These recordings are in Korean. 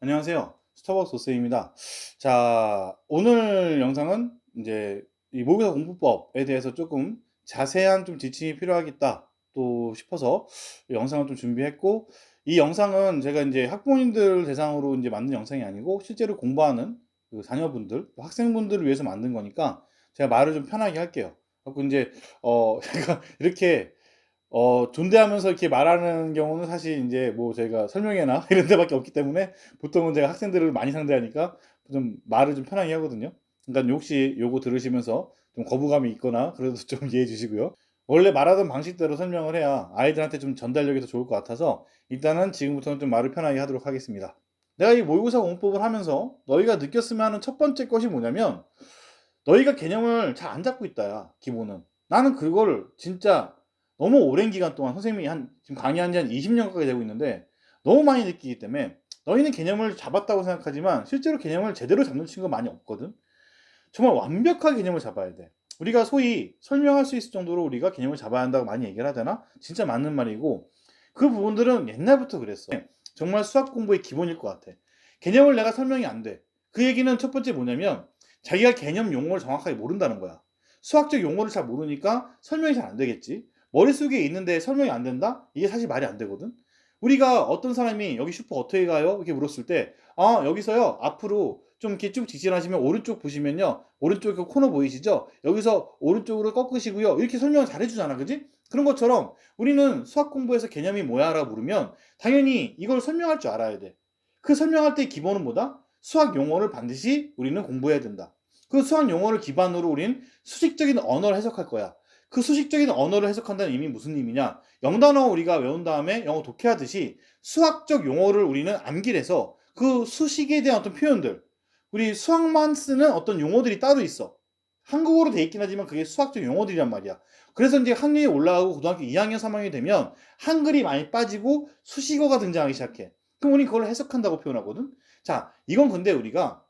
안녕하세요. 스타벅스 도스입니다. 자, 오늘 영상은 이제 이 모의고사 공부법에 대해서 조금 자세한 좀 지침이 필요하겠다 또 싶어서 이 영상을 좀 준비했고, 이 영상은 제가 이제 학부모님들 대상으로 이제 만든 영상이 아니고 실제로 공부하는 그 자녀분들, 학생분들을 위해서 만든 거니까 제가 말을 좀 편하게 할게요. 그리고 이제 제가 이렇게 존대하면서 이렇게 말하는 경우는 사실 인제 뭐 저희가 설명회나 이런 데밖에 없기 때문에 보통은 제가 학생들을 많이 상대하니까 좀 말을 좀 편하게 하거든요. 그러니까 혹시 요거 들으시면서 좀 거부감이 있거나 그래도 좀 이해해 주시고요. 원래 말하던 방식대로 설명을 해야 아이들한테 좀 전달력이 더 좋을 것 같아서 일단은 지금부터는 좀 말을 편하게 하도록 하겠습니다. 내가 이 모의고사 공부법을 하면서 너희가 느꼈으면 하는 첫 번째 것이 뭐냐면, 너희가 개념을 잘 안 잡고 있다야, 기본은. 나는 그걸 진짜 너무 오랜 기간 동안 선생님이 지금 강의한 지 한 20년 가까이 되고 있는데 너무 많이 느끼기 때문에, 너희는 개념을 잡았다고 생각하지만 실제로 개념을 제대로 잡는 친구가 많이 없거든. 정말 완벽하게 개념을 잡아야 돼. 우리가 소위 설명할 수 있을 정도로 우리가 개념을 잡아야 한다고 많이 얘기를 하잖아. 진짜 맞는 말이고, 그 부분들은 옛날부터 그랬어. 정말 수학 공부의 기본일 것 같아. 개념을 내가 설명이 안 돼. 그 얘기는 첫 번째 뭐냐면, 자기가 개념 용어를 정확하게 모른다는 거야. 수학적 용어를 잘 모르니까 설명이 잘 안 되겠지. 머릿속에 있는데 설명이 안 된다? 이게 사실 말이 안 되거든. 우리가 어떤 사람이 여기 슈퍼 어떻게 가요? 이렇게 물었을 때, 아, 여기서요, 앞으로 좀 이렇게 쭉 직진하시면 오른쪽 보시면요, 오른쪽 그 코너 보이시죠? 여기서 오른쪽으로 꺾으시고요. 이렇게 설명을 잘 해주잖아, 그지? 그런 것처럼 우리는 수학 공부에서 개념이 뭐야? 라고 물으면 당연히 이걸 설명할 줄 알아야 돼. 그 설명할 때 기본은 뭐다? 수학 용어를 반드시 우리는 공부해야 된다. 그 수학 용어를 기반으로 우리는 수식적인 언어를 해석할 거야. 그 수식적인 언어를 해석한다는 의미 무슨 의미냐? 영단어 우리가 외운 다음에 영어 독해하듯이 수학적 용어를 우리는 암기를 해서 그 수식에 대한 어떤 표현들, 우리 수학만 쓰는 어떤 용어들이 따로 있어. 한국어로 돼 있긴 하지만 그게 수학적 용어들이란 말이야. 그래서 이제 학년이 올라가고 고등학교 2학년, 3학년이 되면 한글이 많이 빠지고 수식어가 등장하기 시작해. 그럼 우리 그걸 해석한다고 표현하거든. 자, 이건 근데 우리가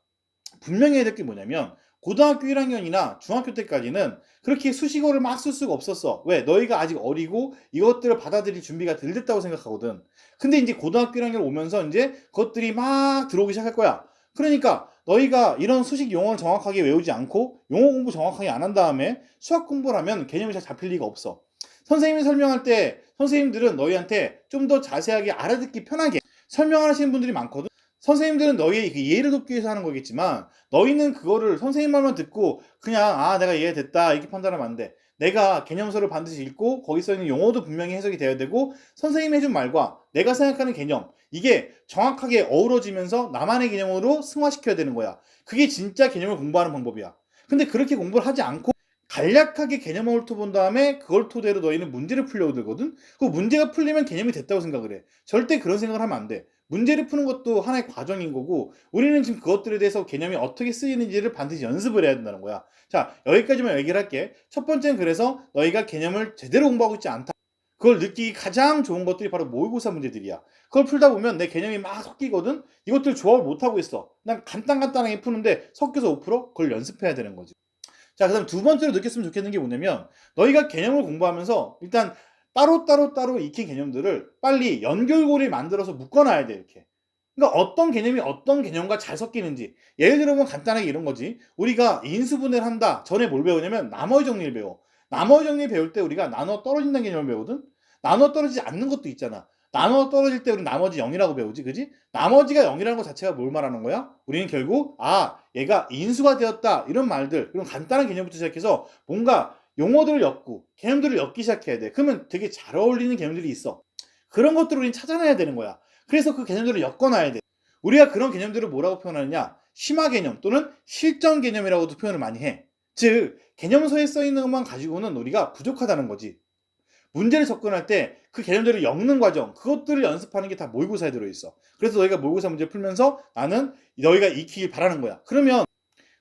분명히 해야 될 게 뭐냐면, 고등학교 1학년이나 중학교 때까지는 그렇게 수식어를 막 쓸 수가 없었어. 왜? 너희가 아직 어리고 이것들을 받아들일 준비가 덜 됐다고 생각하거든. 근데 이제 고등학교 1학년 오면서 이제 그것들이 막 들어오기 시작할 거야. 그러니까 너희가 이런 수식 용어를 정확하게 외우지 않고 용어 공부 정확하게 안 한 다음에 수학 공부를 하면 개념이 잘 잡힐 리가 없어. 선생님이 설명할 때 선생님들은 너희한테 좀 더 자세하게 알아듣기 편하게 설명하시는 분들이 많거든. 선생님들은 너희의 그 이해를 돕기 위해서 하는 거겠지만, 너희는 그거를 선생님 말만 듣고 그냥 아 내가 이해됐다 이렇게 판단하면 안 돼. 내가 개념서를 반드시 읽고 거기 써 있는 용어도 분명히 해석이 돼야 되고, 선생님이 해준 말과 내가 생각하는 개념, 이게 정확하게 어우러지면서 나만의 개념으로 승화시켜야 되는 거야. 그게 진짜 개념을 공부하는 방법이야. 근데 그렇게 공부를 하지 않고 간략하게 개념을 훑어본 다음에 그걸 토대로 너희는 문제를 풀려고 들거든. 그 문제가 풀리면 개념이 됐다고 생각을 해. 절대 그런 생각을 하면 안 돼. 문제를 푸는 것도 하나의 과정인 거고, 우리는 지금 그것들에 대해서 개념이 어떻게 쓰이는지를 반드시 연습을 해야 된다는 거야. 자, 여기까지만 얘기를 할게. 첫 번째는 그래서 너희가 개념을 제대로 공부하고 있지 않다. 그걸 느끼기 가장 좋은 것들이 바로 모의고사 문제들이야. 그걸 풀다 보면 내 개념이 막 섞이거든. 이것들 조합을 못 하고 있어. 난 간단하게 푸는데 섞여서 5%? 그걸 연습해야 되는 거지. 자, 그다음 두 번째로 느꼈으면 좋겠는 게 뭐냐면, 너희가 개념을 공부하면서 일단 따로 익힌 개념들을 빨리 연결고리를 만들어서 묶어놔야 돼, 이렇게. 그러니까 어떤 개념이 어떤 개념과 잘 섞이는지. 예를 들어보면 간단하게 이런 거지. 우리가 인수분해를 한다 전에 뭘 배우냐면 나머지 정리를 배워. 나머지 정리 배울 때 우리가 나눠 떨어진다는 개념을 배우거든. 나눠 떨어지지 않는 것도 있잖아. 나눠 떨어질 때 우리 나머지 0이라고 배우지, 그지? 나머지가 0이라는 것 자체가 뭘 말하는 거야? 우리는 결국 얘가 인수가 되었다 이런 말들, 이런 간단한 개념부터 시작해서 뭔가 용어들을 엮고 개념들을 엮기 시작해야 돼. 그러면 되게 잘 어울리는 개념들이 있어. 그런 것들을 우리는 찾아내야 되는 거야. 그래서 그 개념들을 엮어놔야 돼. 우리가 그런 개념들을 뭐라고 표현하느냐? 심화 개념 또는 실전 개념이라고도 표현을 많이 해. 즉, 개념서에 써 있는 것만 가지고는 우리가 부족하다는 거지. 문제를 접근할 때 그 개념들을 엮는 과정, 그것들을 연습하는 게 다 모의고사에 들어있어. 그래서 너희가 모의고사 문제 풀면서 나는 너희가 익히길 바라는 거야. 그러면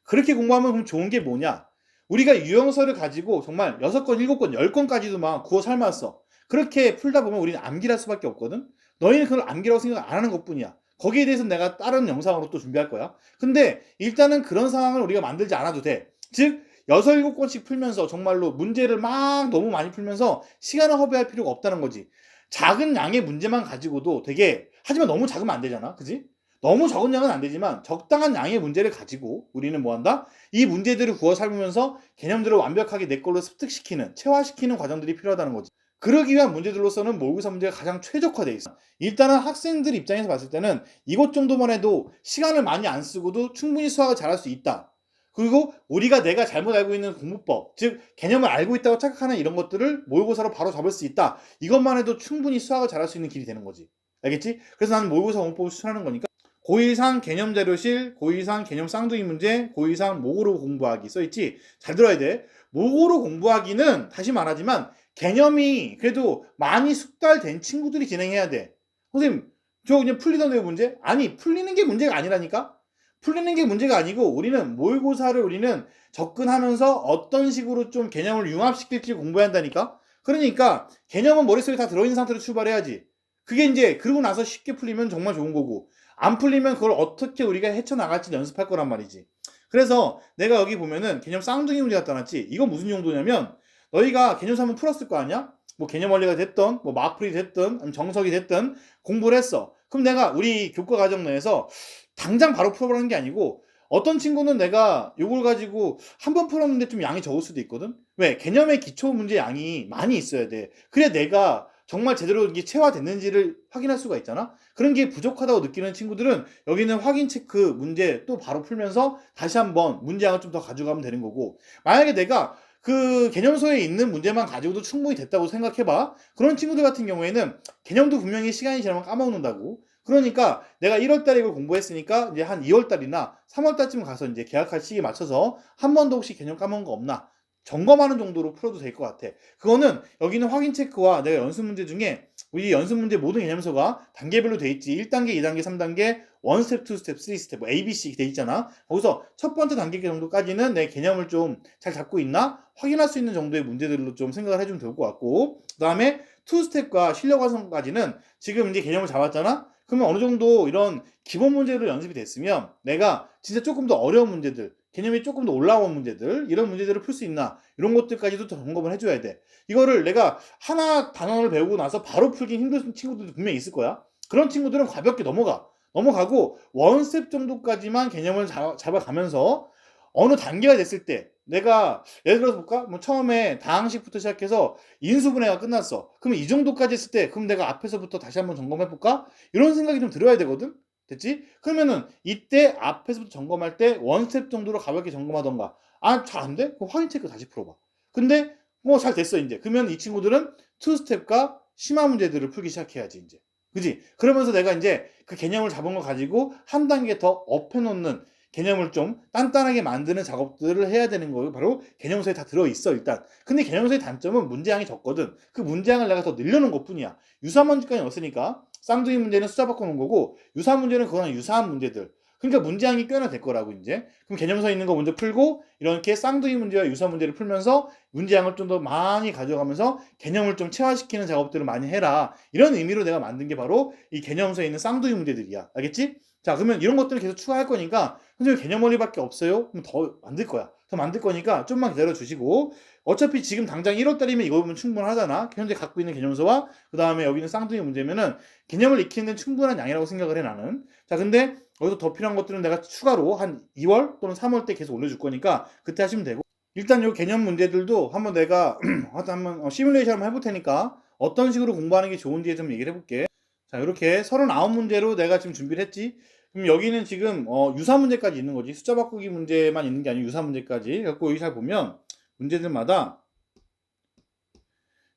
그렇게 공부하면 그럼 좋은 게 뭐냐? 우리가 유형서를 가지고 정말 6권, 7권, 10권까지도 막 구워 삶았어. 그렇게 풀다 보면 우리는 암기할 수밖에 없거든? 너희는 그걸 암기라고 생각 안 하는 것 뿐이야. 거기에 대해서 내가 다른 영상으로 또 준비할 거야. 근데 일단은 그런 상황을 우리가 만들지 않아도 돼. 즉, 6, 7권씩 풀면서 정말로 문제를 막 너무 많이 풀면서 시간을 허비할 필요가 없다는 거지. 작은 양의 문제만 가지고도 되게, 하지만 너무 작으면 안 되잖아. 그지? 너무 적은 양은 안 되지만 적당한 양의 문제를 가지고 우리는 뭐 한다? 이 문제들을 구워 삶으면서 개념들을 완벽하게 내 걸로 습득시키는, 체화시키는 과정들이 필요하다는 거지. 그러기 위한 문제들로서는 모의고사 문제가 가장 최적화되어 있어. 일단은 학생들 입장에서 봤을 때는 이것 정도만 해도 시간을 많이 안 쓰고도 충분히 수학을 잘할 수 있다. 그리고 우리가 내가 잘못 알고 있는 공부법, 즉 개념을 알고 있다고 착각하는 이런 것들을 모의고사로 바로 잡을 수 있다. 이것만 해도 충분히 수학을 잘할 수 있는 길이 되는 거지. 알겠지? 그래서 나는 모의고사 공부법을 추천하는 거니까 고2상 개념 자료실, 고2상 개념 쌍둥이 문제, 고2상 모고로 공부하기 써있지? 잘 들어야 돼. 모고로 공부하기는 다시 말하지만 개념이 그래도 많이 숙달된 친구들이 진행해야 돼. 선생님, 저 그냥 풀리던데요, 문제? 아니, 풀리는 게 문제가 아니라니까? 풀리는 게 문제가 아니고 우리는 모의고사를 우리는 접근하면서 어떤 식으로 좀 개념을 융합시킬지 공부해야 한다니까? 그러니까 개념은 머릿속에 다 들어있는 상태로 출발해야지. 그게 이제 그러고 나서 쉽게 풀리면 정말 좋은 거고 안 풀리면 그걸 어떻게 우리가 헤쳐나갈지 연습할 거란 말이지. 그래서 내가 여기 보면은 개념 쌍둥이 문제 갖다 놨지. 이건 무슨 용도냐면 너희가 개념 3은 풀었을 거 아니야? 뭐 개념 원리가 됐던 뭐 마풀이 됐든 정석이 됐든 공부를 했어. 그럼 내가 우리 교과 과정 내에서 당장 바로 풀어보라는 게 아니고 어떤 친구는 내가 요걸 가지고 한 번 풀었는데 좀 양이 적을 수도 있거든. 왜? 개념의 기초 문제 양이 많이 있어야 돼. 그래 내가 정말 제대로 이게 체화됐는지를 확인할 수가 있잖아. 그런 게 부족하다고 느끼는 친구들은 여기는 확인 체크 문제 또 바로 풀면서 다시 한번 문제양을 좀 더 가져가면 되는 거고, 만약에 내가 그 개념서에 있는 문제만 가지고도 충분히 됐다고 생각해봐. 그런 친구들 같은 경우에는 개념도 분명히 시간이 지나면 까먹는다고. 그러니까 내가 1월 달에 이걸 공부했으니까 이제 한 2월 달이나 3월 달쯤 가서 이제 계약할 시기에 맞춰서 한 번 더 혹시 개념 까먹은 거 없나 점검하는 정도로 풀어도 될 것 같아. 그거는 여기는 확인 체크와 내가 연습 문제 중에 우리 연습 문제 모든 개념서가 단계별로 돼 있지. 1단계, 2단계, 3단계, 1스텝, 2스텝, 3스텝, 뭐 A, B, C 돼 있잖아. 거기서 첫 번째 단계 정도까지는 내 개념을 좀 잘 잡고 있나 확인할 수 있는 정도의 문제들로 좀 생각을 해주면 좋을 것 같고, 그 다음에 2스텝과 실력 완성까지는 지금 이제 개념을 잡았잖아. 그러면 어느 정도 이런 기본 문제로 연습이 됐으면 내가 진짜 조금 더 어려운 문제들, 개념이 조금 더 올라온 문제들, 이런 문제들을 풀 수 있나 이런 것들까지도 더 점검을 해줘야 돼. 이거를 내가 하나 단원을 배우고 나서 바로 풀기 힘든 친구들도 분명히 있을 거야. 그런 친구들은 가볍게 넘어가고 원스텝 정도까지만 개념을 잡아가면서 어느 단계가 됐을 때 내가 예를 들어서 볼까? 뭐 처음에 다항식부터 시작해서 인수분해가 끝났어. 그럼 이 정도까지 했을 때 그럼 내가 앞에서부터 다시 한번 점검해 볼까? 이런 생각이 좀 들어야 되거든. 됐지? 그러면은 이때 앞에서부터 점검할 때 원스텝 정도로 가볍게 점검하던가. 아, 잘 안 돼? 그럼 확인 체크 다시 풀어봐. 근데 뭐 잘 됐어 이제. 그러면 이 친구들은 투스텝과 심화 문제들을 풀기 시작해야지 이제. 그지? 그러면서 내가 이제 그 개념을 잡은 거 가지고 한 단계 더 업해 놓는 개념을 좀 단단하게 만드는 작업들을 해야 되는 거예요. 바로 개념서에 다 들어있어 일단. 근데 개념서의 단점은 문제량이 적거든. 그 문제량을 내가 더 늘려놓은 것 뿐이야. 유사 문제까지 넣었으니까 쌍둥이 문제는 숫자 바꿔놓은 거고 유사 문제는 그거랑 유사한 문제들. 그러니까 문제량이 꽤나 될 거라고 이제. 그럼 개념서에 있는 거 먼저 풀고 이렇게 쌍둥이 문제와 유사 문제를 풀면서 문제량을 좀 더 많이 가져가면서 개념을 좀 체화시키는 작업들을 많이 해라. 이런 의미로 내가 만든 게 바로 이 개념서에 있는 쌍둥이 문제들이야. 알겠지? 자, 그러면 이런 것들을 계속 추가할 거니까 선생님 개념 원리밖에 없어요? 그럼 더 만들 거야. 더 만들 거니까 좀만 기다려 주시고, 어차피 지금 당장 1월 달이면 이거 보면 충분하잖아. 현재 갖고 있는 개념서와 그 다음에 여기 있는 쌍둥이 문제면은 개념을 익히는 데는 충분한 양이라고 생각을 해 나는. 자, 근데 여기서 더 필요한 것들은 내가 추가로 한 2월 또는 3월 때 계속 올려줄 거니까 그때 하시면 되고, 일단 요 개념 문제들도 한번 내가 한번 시뮬레이션 한번 해볼 테니까 어떤 식으로 공부하는 게 좋은지 좀 얘기를 해볼게. 자, 이렇게 39문제로 내가 지금 준비를 했지. 그럼 여기는 지금 유사 문제까지 있는 거지. 숫자 바꾸기 문제만 있는 게 아니고 유사 문제까지. 그래갖고 여기 잘 보면 문제들마다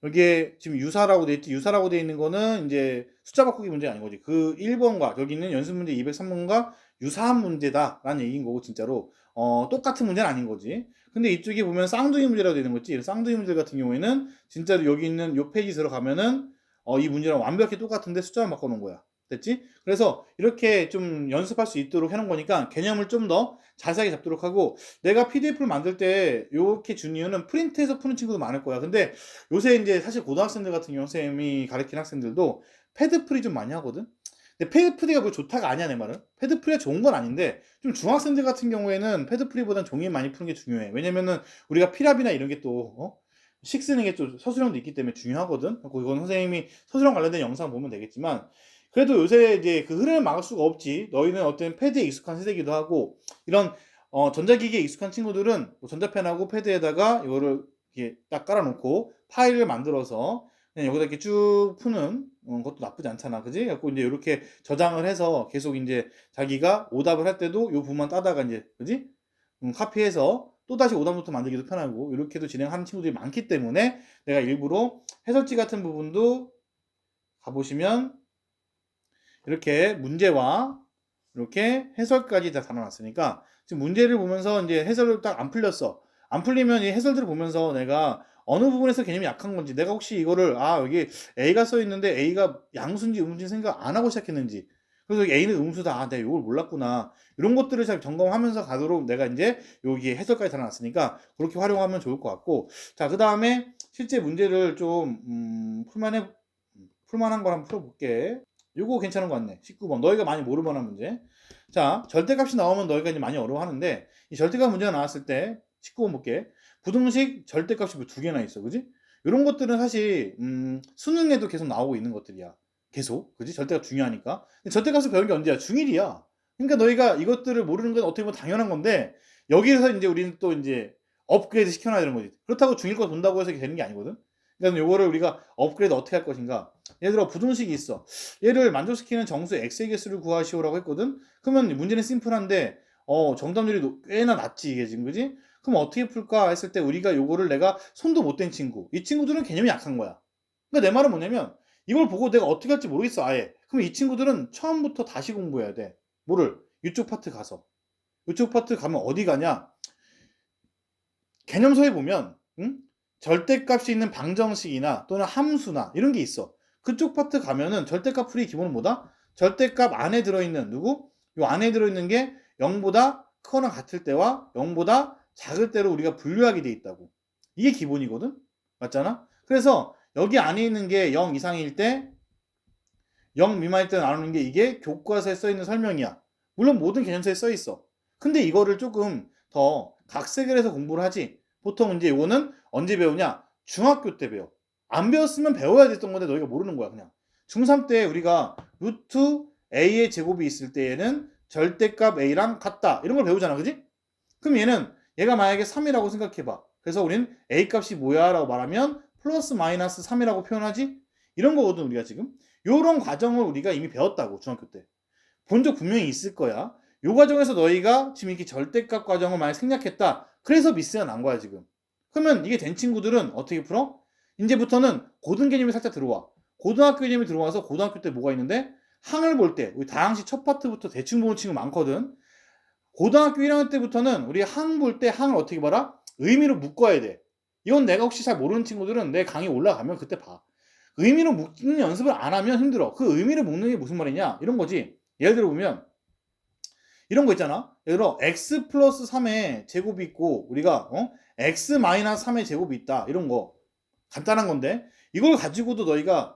여기에 지금 유사라고 돼 있지. 유사라고 돼 있는 거는 이제 숫자 바꾸기 문제가 아닌 거지. 그 1번과 여기 있는 연습 문제 203번과 유사한 문제다라는 얘기인 거고, 진짜로 똑같은 문제는 아닌 거지. 근데 이쪽에 보면 쌍둥이 문제라고 되는 거지. 쌍둥이 문제 같은 경우에는 진짜로 여기 있는 요 페이지 들어가면은 이 문제랑 완벽히 똑같은데 숫자만 바꿔놓은 거야. 됐지? 그래서 이렇게 좀 연습할 수 있도록 해놓은 거니까 개념을 좀 더 자세하게 잡도록 하고, 내가 PDF를 만들 때 이렇게 준 이유는 프린트해서 푸는 친구도 많을 거야. 근데 요새 이제 사실 고등학생들 같은 경우 선생님이 가르치는 학생들도 패드풀이 좀 많이 하거든? 근데 패드풀이가 뭐 좋다가 아니야, 내 말은. 패드풀이가 좋은 건 아닌데 좀 중학생들 같은 경우에는 패드풀이보단 종이 많이 푸는 게 중요해. 왜냐면은 우리가 피랍이나 이런 게 또 식 쓰는 게 또 서술형도 있기 때문에 중요하거든. 그건 선생님이 서술형 관련된 영상 보면 되겠지만, 그래도 요새 이제 그 흐름을 막을 수가 없지. 너희는 어떤 패드에 익숙한 세대이기도 하고, 이런 전자기기에 익숙한 친구들은 뭐 전자펜하고 패드에다가 이거를 이렇게 딱 깔아놓고 파일을 만들어서 그냥 여기다 이렇게 쭉 푸는 것도 나쁘지 않잖아, 그지? 갖고 이제 이렇게 저장을 해서 계속 이제 자기가 오답을 할 때도 요 부분만 따다가 이제, 그지? 카피해서 또 다시 오답노트 만들기도 편하고 이렇게도 진행하는 친구들이 많기 때문에 내가 일부러 해설지 같은 부분도 가보시면 이렇게 문제와 이렇게 해설까지 다 달아놨으니까 지금 문제를 보면서 이제 해설을 딱 안 풀렸어. 안 풀리면 이 해설들을 보면서 내가 어느 부분에서 개념이 약한 건지, 내가 혹시 이거를 여기 A가 써 있는데 A가 양수인지 음수인지 생각 안 하고 시작했는지, 그래서 A는 음수다, 내가 이걸 몰랐구나, 이런 것들을 잘 점검하면서 가도록 내가 이제 여기에 해설까지 달아놨으니까 그렇게 활용하면 좋을 것 같고, 자, 그 다음에 실제 문제를 좀 풀만한 걸 한번 풀어볼게. 요거 괜찮은 것 같네. 19번. 너희가 많이 모를 만한 문제. 자, 절대값이 나오면 너희가 이제 많이 어려워하는데, 이 절대값 문제가 나왔을 때 19번 볼게. 부등식 절대값이 뭐 두 개나 있어, 그지? 이런 것들은 사실 수능에도 계속 나오고 있는 것들이야. 계속, 그지? 절대값 중요하니까. 근데 절대값을 배운 게 언제야? 중1이야. 그러니까 너희가 이것들을 모르는 건 어떻게 보면 당연한 건데, 여기에서 이제 우리는 또 이제 업그레이드 시켜놔야 되는 거지. 그렇다고 중1 거 본다고 해서 되는 게 아니거든. 그러니까 요거를 우리가 업그레이드 어떻게 할 것인가? 예를 들어 부등식이 있어. 얘를 만족시키는 정수 x의 개수를 구하시오라고 했거든. 그러면 문제는 심플한데 정답률이 꽤나 낮지, 이게 지금, 그지? 그럼 어떻게 풀까 했을 때 우리가 요거를, 내가 손도 못 댄 친구, 이 친구들은 개념이 약한 거야. 그러니까 내 말은 뭐냐면 이걸 보고 내가 어떻게 할지 모르겠어, 아예. 그럼 이 친구들은 처음부터 다시 공부해야 돼. 뭐를? 이쪽 파트 가서. 이쪽 파트 가면 어디 가냐? 개념서에 보면 절대값이 있는 방정식이나 또는 함수나 이런 게 있어. 그쪽 파트 가면은 절대값 풀이 기본은 뭐다? 절대값 안에 들어있는 누구? 요 안에 들어있는 게 0보다 크거나 같을 때와 0보다 작을 때로 우리가 분류하게 돼 있다고. 이게 기본이거든? 맞잖아? 그래서 여기 안에 있는 게 0 이상일 때, 0 미만일 때 나누는 게 이게 교과서에 써 있는 설명이야. 물론 모든 개념서에 써 있어. 근데 이거를 조금 더 각색을 해서 공부를 하지. 보통 이제 이거는 언제 배우냐? 중학교 때 배워. 안 배웠으면 배워야 됐던 건데 너희가 모르는 거야, 그냥. 중3 때 우리가 루트 a의 제곱이 있을 때에는 절대값 a랑 같다, 이런 걸 배우잖아, 그지? 그럼 얘가 만약에 3이라고 생각해봐. 그래서 우리는 a 값이 뭐야? 라고 말하면 플러스 마이너스 3이라고 표현하지? 이런 거거든, 우리가 지금. 요런 과정을 우리가 이미 배웠다고, 중학교 때. 본 적 분명히 있을 거야. 요 과정에서 너희가 지금 이렇게 절대값 과정을 많이 생략했다. 그래서 미스가 난 거야, 지금. 그러면 이게 된 친구들은 어떻게 풀어? 이제부터는 고등 개념이 살짝 들어와. 고등학교 개념이 들어와서 고등학교 때 뭐가 있는데, 항을 볼 때, 우리 다항식 첫 파트부터 대충 보는 친구 많거든. 고등학교 1학년 때부터는 우리 항 볼 때 항을 어떻게 봐라? 의미로 묶어야 돼. 이건 내가 혹시 잘 모르는 친구들은 내 강의 올라가면 그때 봐. 의미로 묶는 연습을 안 하면 힘들어. 그 의미를 묶는 게 무슨 말이냐? 이런 거지. 예를 들어 보면 이런 거 있잖아. 예를 들어 x 플러스 3의 제곱이 있고 우리가 x 마이너스 3의 제곱이 있다. 이런 거 간단한 건데 이걸 가지고도 너희가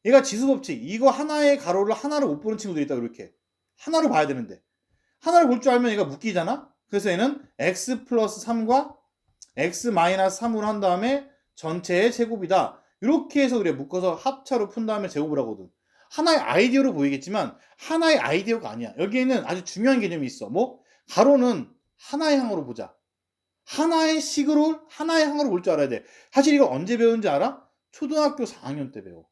얘가 지수법칙, 이거 하나의 가로를 하나로 못 보는 친구들이 있다. 이렇게 하나로 봐야 되는데 하나를 볼 줄 알면 얘가 묶이잖아. 그래서 얘는 x 플러스 3과 x 마이너스 3으로 한 다음에 전체의 제곱이다. 이렇게 해서 우리가 묶어서 합차로 푼 다음에 제곱을 하거든. 하나의 아이디어로 보이겠지만 하나의 아이디어가 아니야. 여기에는 아주 중요한 개념이 있어. 뭐? 가로는 하나의 항으로 보자. 하나의 식으로, 하나의 항으로 볼 줄 알아야 돼. 사실 이거 언제 배운지 알아? 초등학교 4학년 때 배워.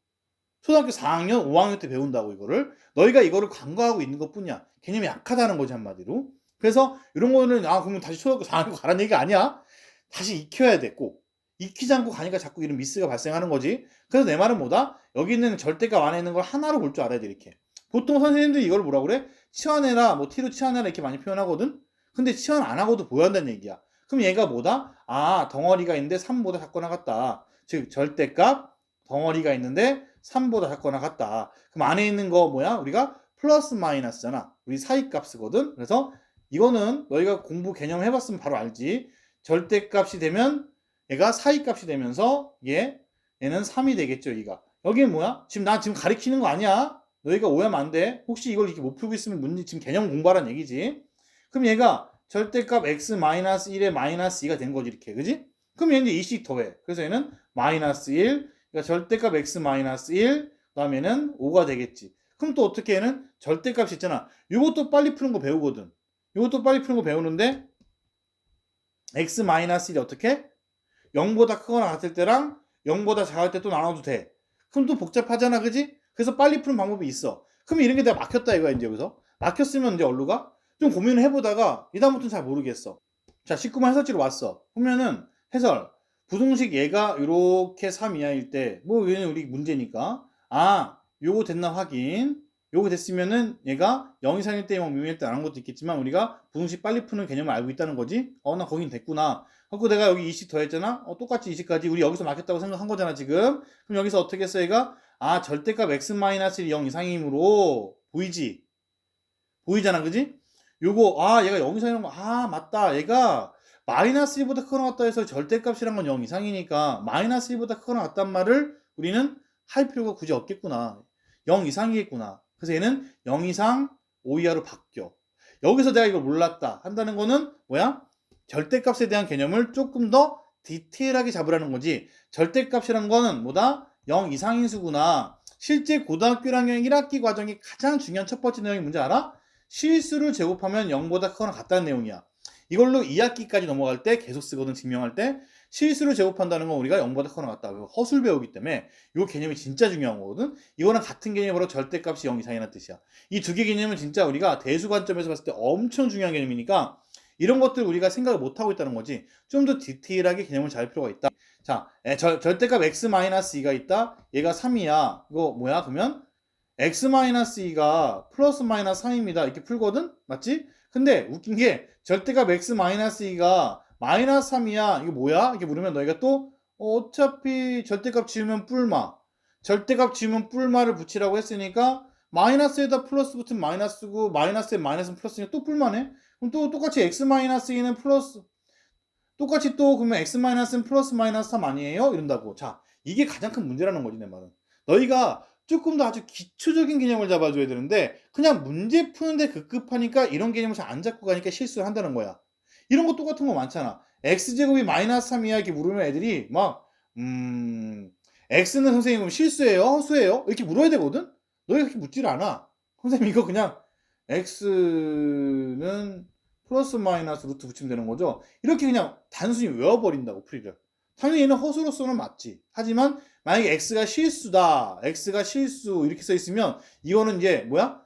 초등학교 4학년, 5학년 때 배운다고 이거를. 너희가 이거를 간과하고 있는 것 뿐이야. 개념이 약하다는 거지, 한마디로. 그래서 이런 거는 그러면 다시 초등학교 4학년 가라는 얘기가 아니야. 다시 익혀야 돼, 꼭. 익히지 않고 가니까 자꾸 이런 미스가 발생하는 거지. 그래서 내 말은 뭐다? 여기 있는 절대값 안에 있는 걸 하나로 볼 줄 알아야 돼, 이렇게. 보통 선생님들이 이걸 뭐라 그래? 치환해라, 뭐 t로 치환해라 이렇게 많이 표현하거든? 근데 치환 안 하고도 보여한다는 얘기야. 그럼 얘가 뭐다? 덩어리가 있는데 3보다 작거나 같다. 즉 절대값 덩어리가 있는데 3보다 작거나 같다. 그럼 안에 있는 거 뭐야? 우리가 플러스 마이너스잖아. 우리 사이값 쓰거든. 그래서 이거는 너희가 공부 개념 해봤으면 바로 알지. 절대값이 되면 얘가 사이값이 되면서 얘는 3이 되겠죠, 얘가. 여기는 뭐야? 나 지금 가리키는 거 아니야. 너희가 오해하면 안 돼. 혹시 이걸 이렇게 못 풀고 있으면 문제, 지금 개념 공부하라는 얘기지. 그럼 얘가 절대값 x-1의 마이너스 2가 된 거지, 이렇게. 그지? 그럼 얘는 이제 2씩 더해. 그래서 얘는 마이너스 1. 그러니까 절대값 x-1, 그 다음에는 5가 되겠지. 그럼 또 어떻게 얘는 절대값이 있잖아. 요것도 빨리 푸는 거 배우거든. 요것도 빨리 푸는 거 배우는데 x-1이 어떻게? 0보다 크거나 같을 때랑 0보다 작을 때 또 나눠도 돼. 그럼 또 복잡하잖아, 그지? 그래서 빨리 푸는 방법이 있어. 그럼 이런 게 내가 막혔다 이거야, 이제 여기서. 막혔으면 이제 어디로 가? 좀 고민을 해보다가 이 다음부터는 잘 모르겠어. 자, 19번 해설지로 왔어. 보면은 해설. 부등식 얘가 이렇게 3 이하일 때, 뭐 얘는 우리 문제니까. 아, 요거 됐나 확인. 요거 됐으면은 얘가 0 이상일 때, 0 미만일 때 안 한 것도 있겠지만 우리가 부등식 빨리 푸는 개념을 알고 있다는 거지. 나 거긴 됐구나. 그리고 내가 여기 20 더했잖아. 똑같이 20까지 우리 여기서 막혔다고 생각한 거잖아 지금. 그럼 여기서 어떻게 했어 얘가? 절대값 x-1이 0 이상이므로 보이지? 보이잖아, 그지? 요거 얘가 0 이상이란 거 맞다. 얘가 마이너스 1보다 크거나 같다 해서 절대값이란 건 0 이상이니까 마이너스 1보다 크거나 같단 말을 우리는 할 필요가 굳이 없겠구나. 0 이상이겠구나. 그래서 얘는 0 이상 5 이하로 바뀌어. 여기서 내가 이걸 몰랐다 한다는 거는 뭐야? 절대값에 대한 개념을 조금 더 디테일하게 잡으라는 거지. 절대값이란 거는 뭐다? 0 이상인 수구나. 실제 고등학교 1학년 1학기 과정이 가장 중요한 첫 번째 내용이 뭔지 알아? 실수를 제곱하면 0보다 크거나 같다는 내용이야. 이걸로 2학기까지 넘어갈 때 계속 쓰거든, 증명할 때. 실수를 제곱한다는 건 우리가 0보다 크거나 같다. 허술 배우기 때문에 이 개념이 진짜 중요한 거거든. 이거랑 같은 개념으로 절대값이 0 이상이라는 뜻이야. 이 두 개 개념은 진짜 우리가 대수 관점에서 봤을 때 엄청 중요한 개념이니까 이런 것들 우리가 생각을 못하고 있다는 거지. 좀 더 디테일하게 개념을 잘 필요가 있다. 자, 절대값 x-2가 있다. 얘가 3이야. 이거 뭐야? 그러면 x-2가 플러스 마이너스 3입니다. 이렇게 풀거든? 맞지? 근데 웃긴 게 절대값 x-2가 마이너스 3이야. 이게 뭐야? 이렇게 물으면 너희가 또 어차피 절대값 지우면 뿔마. 절대값 지우면 뿔마를 붙이라고 했으니까 마이너스에다 플러스 붙으면 마이너스고 마이너스에 마이너스는 플러스니까 또 뿔마네? 그럼 또 똑같이 x-2는 플러스 똑같이 또 그러면 x-는 플러스 마이너스 3 아니에요? 이런다고. 자, 이게 가장 큰 문제라는 거지 내 말은. 너희가 조금 더 아주 기초적인 개념을 잡아줘야 되는데 그냥 문제 푸는데 급급하니까 이런 개념을 잘 안 잡고 가니까 실수를 한다는 거야. 이런 거 똑같은 거 많잖아. x제곱이 마이너스 3이야 이렇게 물으면 애들이 막 x는 선생님 그럼 실수예요? 허수예요? 이렇게 물어야 되거든? 너희가 그렇게 묻질 않아. 선생님 이거 그냥 x는 플러스 마이너스 루트 붙이면 되는 거죠. 이렇게 그냥 단순히 외워버린다고 풀이를. 당연히 얘는 허수로서는 맞지. 하지만 만약에 x가 실수다, x가 실수 이렇게 써 있으면 이거는 이제 뭐야?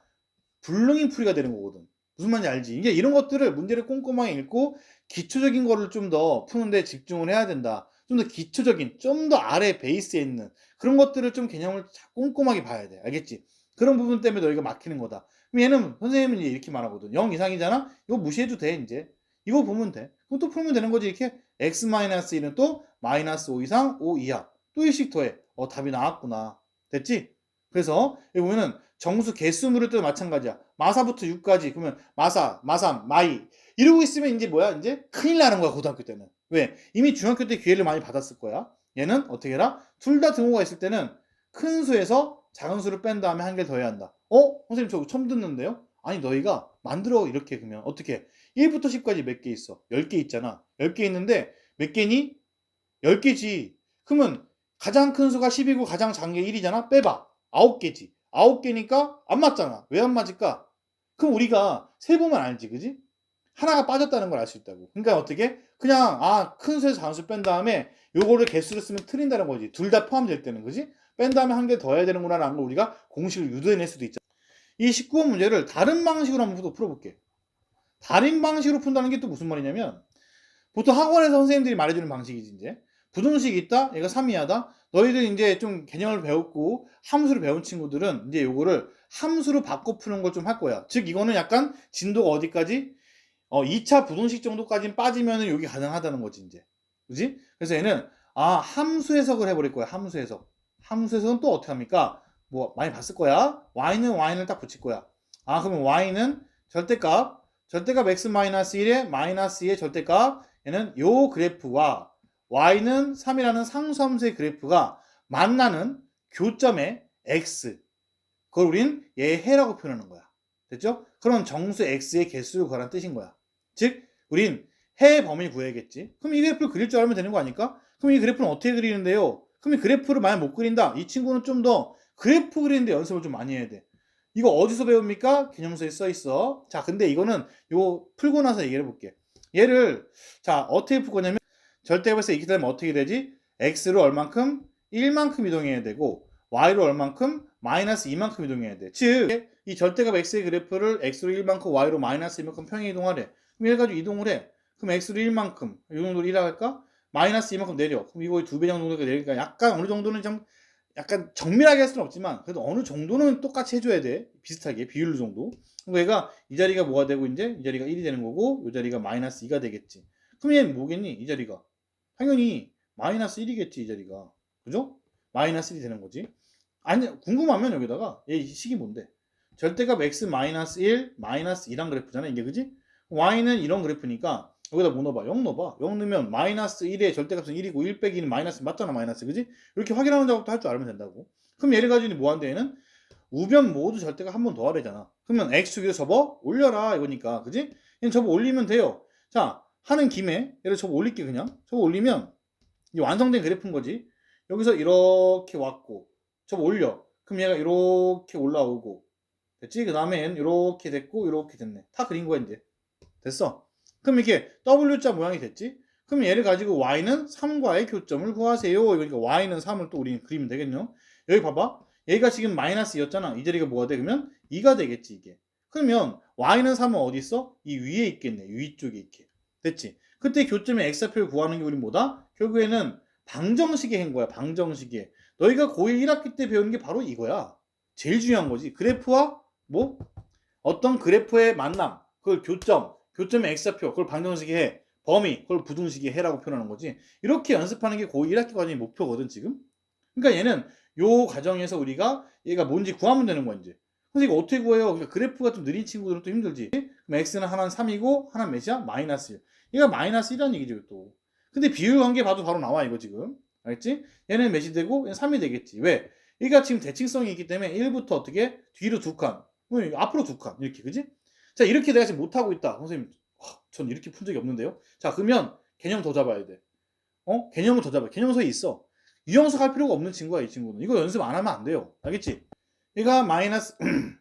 불능인 풀이가 되는 거거든. 무슨 말인지 알지? 이게 이런 것들을 문제를 꼼꼼하게 읽고 기초적인 거를 좀 더 푸는데 집중을 해야 된다. 좀 더 기초적인, 좀 더 아래 베이스에 있는 그런 것들을 좀 개념을 꼼꼼하게 봐야 돼. 알겠지? 그런 부분 때문에 너희가 막히는 거다. 그럼 얘는 선생님은 이렇게 말하거든. 0 이상이잖아? 이거 무시해도 돼, 이제. 이거 보면 돼. 그럼 또 풀면 되는 거지. 이렇게 x-1은 또 마이너스 5 이상 5 이하. 또 1씩 더해. 답이 나왔구나. 됐지? 그래서 여기 보면은 정수 개수물을 때도 마찬가지야. 마사부터 6까지. 그러면 마사, 마삼, 마이. 이러고 있으면 이제 뭐야? 이제 큰일 나는 거야, 고등학교 때는. 왜? 이미 중학교 때 기회를 많이 받았을 거야. 얘는 어떻게 해라? 둘 다 등호가 있을 때는 큰 수에서 작은 수를 뺀 다음에 한 개 더해야 한다. 선생님 저 처음 듣는데요? 아니 너희가 만들어 이렇게 그러면 어떻게 1부터 10까지 몇 개 있어? 10개 있잖아. 10개 있는데 몇 개니? 10개지. 그러면 가장 큰 수가 10이고 가장 작은 게 1이잖아. 빼봐. 9개지. 9개니까 안 맞잖아. 왜 안 맞을까? 그럼 우리가 세보면 알지, 그지? 하나가 빠졌다는 걸 알 수 있다고. 그러니까 어떻게? 그냥 큰 수에서 작은 수 뺀 다음에 요거를 개수를 쓰면 틀린다는 거지. 둘 다 포함될 때는, 그지? 뺀 다음에 한 개 더 해야 되는구나 라는 걸 우리가 공식을 유도해낼 수도 있잖아. 이 19번 문제를 다른 방식으로 한번 풀어볼게. 다른 방식으로 푼다는 게 또 무슨 말이냐면 보통 학원에서 선생님들이 말해주는 방식이지 이제. 부등식이 있다? 얘가 3이하다? 너희들 이제 좀 개념을 배웠고 함수를 배운 친구들은 이제 요거를 함수로 바꿔 푸는 걸 좀 할 거야. 즉 이거는 약간 진도가 어디까지? 2차 부등식 정도까지는 빠지면은 여기 가능하다는 거지 이제. 그지? 그래서 얘는 함수 해석을 해버릴 거야. 함수 해석. 함수 해석은 또 어떻게 합니까? 뭐 많이 봤을 거야. y는 y를 딱 붙일 거야. 그러면 y는 절대값 x-1에 마이너스 2의 절대값 얘는 요 그래프와 y는 3이라는 상수함수의 그래프가 만나는 교점의 x 그걸 우린 얘 해라고 표현하는 거야. 됐죠? 그럼 정수 x의 개수를 구하라는 뜻인 거야. 즉 우린 해 범위 구해야겠지. 그럼 이 그래프를 그릴 줄 알면 되는 거 아닐까? 그럼 이 그래프는 어떻게 그리는데요? 그럼 이 그래프를 만약 못 그린다. 이 친구는 좀 더 그래프 그리는데 연습을 좀 많이 해야 돼. 이거 어디서 배웁니까? 개념서에 써 있어. 자, 근데 이거는 요거 풀고 나서 얘기를 해볼게. 얘를 자 어떻게 풀 거냐면 절대값에서 이렇게 되면 어떻게 되지? x로 얼만큼? 1만큼 이동해야 되고 y로 얼만큼? 마이너스 2만큼 이동해야 돼. 즉 이 절대값 x의 그래프를 x로 1만큼 y로 마이너스 2만큼 평행 이동하래. 그럼 얘 가지고 이동을 해. 그럼 x로 1만큼 이 정도로 1 할까? 마이너스 2만큼 내려. 그럼 이거 2배 정도가 내리니까 약간 어느 정도는 좀 약간 정밀하게 할 수는 없지만 그래도 어느 정도는 똑같이 해줘야 돼. 비슷하게 비율 정도. 그럼 얘가 이 자리가 뭐가 되고 이제 이 자리가 1이 되는 거고 이 자리가 마이너스 2가 되겠지. 그럼 얘는 뭐겠니? 이 자리가 당연히 마이너스 1이겠지. 이 자리가 그죠? 마이너스 1이 되는 거지. 아니 궁금하면 여기다가 얘 식이 뭔데? 절대값 x 마이너스 1 마이너스 2란 그래프잖아 이게 그지? y는 이런 그래프니까 여기다 뭐 넣어봐? 0 넣어봐. 0 넣으면 마이너스 1의 절대값은 1이고 1 빼기는 마이너스 맞잖아 마이너스 그지? 이렇게 확인하는 작업도 할 줄 알면 된다고. 그럼 얘를 가지고 뭐 한대 얘는? 우변 모두 절대값 한 번 더 하래잖아. 그러면 x축에서 접어 올려라 이거니까 그지? 얘는 접어 올리면 돼요. 자 하는 김에 얘를 접어 올릴게 그냥. 접어 올리면 이 완성된 그래프인 거지. 여기서 이렇게 왔고 접어 올려. 그럼 얘가 이렇게 올라오고 됐지? 그 다음에 얘는 이렇게 됐고 이렇게 됐네. 다 그린 거야 이제. 됐어. 그럼 이렇게 W자 모양이 됐지? 그럼 얘를 가지고 y는 3과의 교점을 구하세요. 그러니까 y는 3을 또 우리는 그리면 되겠죠? 여기 봐봐. 얘가 지금 마이너스 2였잖아. 이 자리가 뭐가 돼? 그러면 2가 되겠지 이게. 그러면 y는 3은 어디 있어? 이 위에 있겠네. 위쪽에 있게. 됐지? 그때 교점의 x좌표를 구하는 게 우리 뭐다? 결국에는 방정식에 한 거야. 방정식에. 너희가 고1 1학기 때 배우는 게 바로 이거야. 제일 중요한 거지. 그래프와 뭐? 어떤 그래프의 만남. 그걸 교점의 x좌표, 그걸 방정식에 해. 범위, 그걸 부등식에 해라고 표현하는 거지. 이렇게 연습하는 게 고1 1학기 과정의 목표거든, 지금. 그러니까 얘는 요 과정에서 우리가 얘가 뭔지 구하면 되는 거야, 이제. 근데 이거 어떻게 구해요? 그러니까 그래프가 좀 느린 친구들은 또 힘들지. 그럼 x는 하나는 3이고, 하나는 몇이야? 마이너스 1. 얘가 마이너스 1이라는 얘기죠, 또. 근데 비율 관계 봐도 바로 나와, 이거 지금. 알겠지? 얘는 몇이 되고, 얘는 3이 되겠지. 왜? 얘가 지금 대칭성이 있기 때문에 1부터 어떻게? 뒤로 2칸. 앞으로 2칸. 이렇게, 그지? 자, 이렇게 내가 지금 못하고 있다. 선생님, 전 이렇게 푼 적이 없는데요. 자, 그러면 개념 더 잡아야 돼. 개념을 더 잡아. 개념서에 있어. 유형석 할 필요가 없는 친구야, 이 친구는. 이거 연습 안 하면 안 돼요. 알겠지? 얘가 마이너스,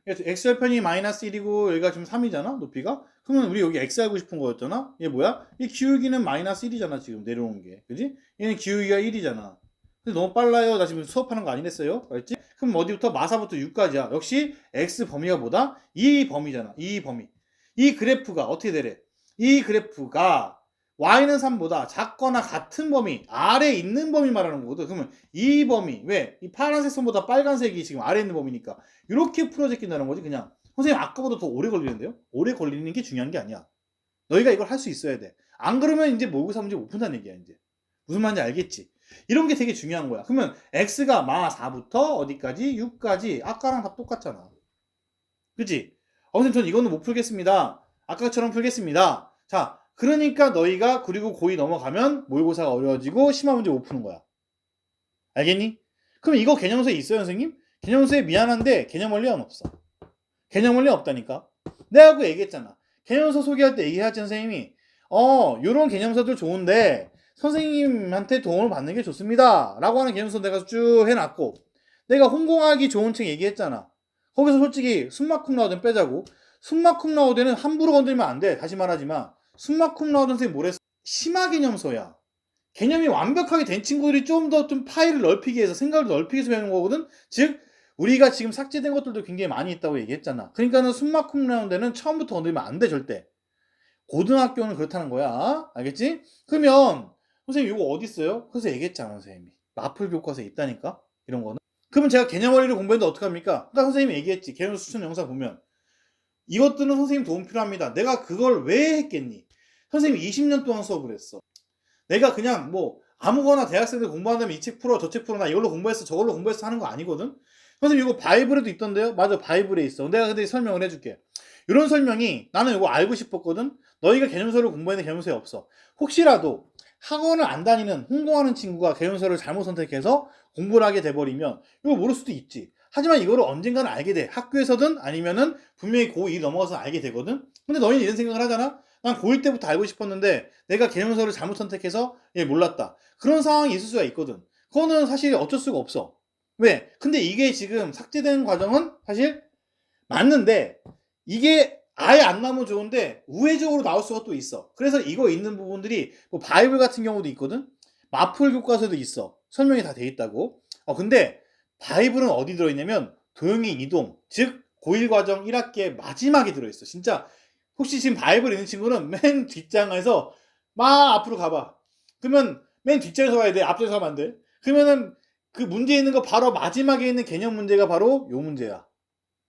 x절편이 마이너스 1이고, 얘가 지금 3이잖아, 높이가? 그러면 우리 여기 x 알고 싶은 거였잖아? 얘 뭐야? 이 기울기는 마이너스 1이잖아, 지금 내려오는 게. 그지? 얘는 기울기가 1이잖아. 근데 너무 빨라요. 나 지금 수업하는 거 아니랬어요? 알겠지? 그럼 어디부터? 마사부터 6까지야. 역시 x 범위가 뭐다? 이 범위잖아. 이 범위. 이 그래프가 어떻게 되래? 이 그래프가 y는 3보다 작거나 같은 범위, 아래에 있는 범위 말하는 거거든. 그러면 이 범위, 왜? 이 파란색 선보다 빨간색이 지금 아래에 있는 범위니까 이렇게 풀어 제낀다는 거지. 그냥 선생님 아까보다 더 오래 걸리는데요? 오래 걸리는 게 중요한 게 아니야. 너희가 이걸 할 수 있어야 돼. 안 그러면 이제 모의고사 문제 못 푼다는 얘기야. 이제 무슨 말인지 알겠지? 이런 게 되게 중요한 거야. 그러면 x가 마 4부터 어디까지? 6까지. 아까랑 다 똑같잖아. 그치? 선생님 전 이거는 못 풀겠습니다. 아까처럼 풀겠습니다. 자, 그러니까 너희가 그리고 고2 넘어가면 모의고사가 어려워지고 심화 문제 못 푸는 거야. 알겠니? 그럼 이거 개념서에 있어요, 선생님? 개념서에 미안한데 개념 원리는 없어. 개념 원리 없다니까. 내가 그 얘기했잖아. 개념서 소개할 때 얘기하지 선생님이 요런 개념서들 좋은데 선생님한테 도움을 받는 게 좋습니다. 라고 하는 개념서 내가 쭉 해놨고 내가 홍콩하기 좋은 책 얘기했잖아. 거기서 솔직히 숨마쿰 라우덴 빼자고. 숨마쿰 라우덴은 함부로 건들면 안 돼. 다시 말하지만 숨마쿰 라우덴 선생님 뭐랬어? 심화 개념서야. 개념이 완벽하게 된 친구들이 좀 더 좀 파일을 넓히기 위해서 생각을 넓히기 위해서 배우는 거거든. 즉 우리가 지금 삭제된 것들도 굉장히 많이 있다고 얘기했잖아. 그러니까는 숨마쿰 라우덴은 처음부터 건들면 안 돼 절대. 고등학교는 그렇다는 거야. 알겠지? 그러면 선생님 이거 어디 있어요? 그래서 얘기했잖아 선생님이. 마플 교과서에 있다니까 이런 거는. 그러면 제가 개념 원리를 공부했는데 어떡합니까? 아까 선생님이 얘기했지. 개념 수천 영상 보면 이것들은 선생님 도움 필요합니다. 내가 그걸 왜 했겠니? 선생님이 20년 동안 수업을 했어. 내가 그냥 뭐 아무거나 대학생들 공부한다면 이 책 풀어 저 책 풀어 나 이걸로 공부했어 저걸로 공부했어 하는 거 아니거든. 선생님 이거 바이블에도 있던데요? 맞아 바이블에 있어. 내가 근데 설명을 해줄게. 이런 설명이 나는 이거 알고 싶었거든. 너희가 개념서를 공부했는데 개념서에 없어. 혹시라도 학원을 안 다니는 홍보하는 친구가 개념서를 잘못 선택해서 공부를 하게 돼버리면 이거 모를 수도 있지. 하지만 이거를 언젠가는 알게 돼. 학교에서든 아니면은 분명히 고2 넘어가서 알게 되거든. 근데 너희는 이런 생각을 하잖아. 난 고1 때부터 알고 싶었는데 내가 개념서를 잘못 선택해서 몰랐다. 그런 상황이 있을 수가 있거든. 그거는 사실 어쩔 수가 없어. 왜? 근데 이게 지금 삭제된 과정은 사실 맞는데 이게 아예 안 나오면 좋은데 우회적으로 나올 수가 또 있어. 그래서 이거 있는 부분들이 뭐 바이블 같은 경우도 있거든. 마풀 교과서도 있어. 설명이 다 돼 있다고. 근데 바이블은 어디 들어있냐면 도형의 이동, 즉 고1 과정 1학기의 마지막에 들어있어. 진짜 혹시 지금 바이블 있는 친구는 맨 뒷장에서 막 앞으로 가봐. 그러면 맨 뒷장에서 가야 돼. 앞장에서 가면 안 돼. 그러면은 그 문제 있는 거 바로 마지막에 있는 개념 문제가 바로 요 문제야.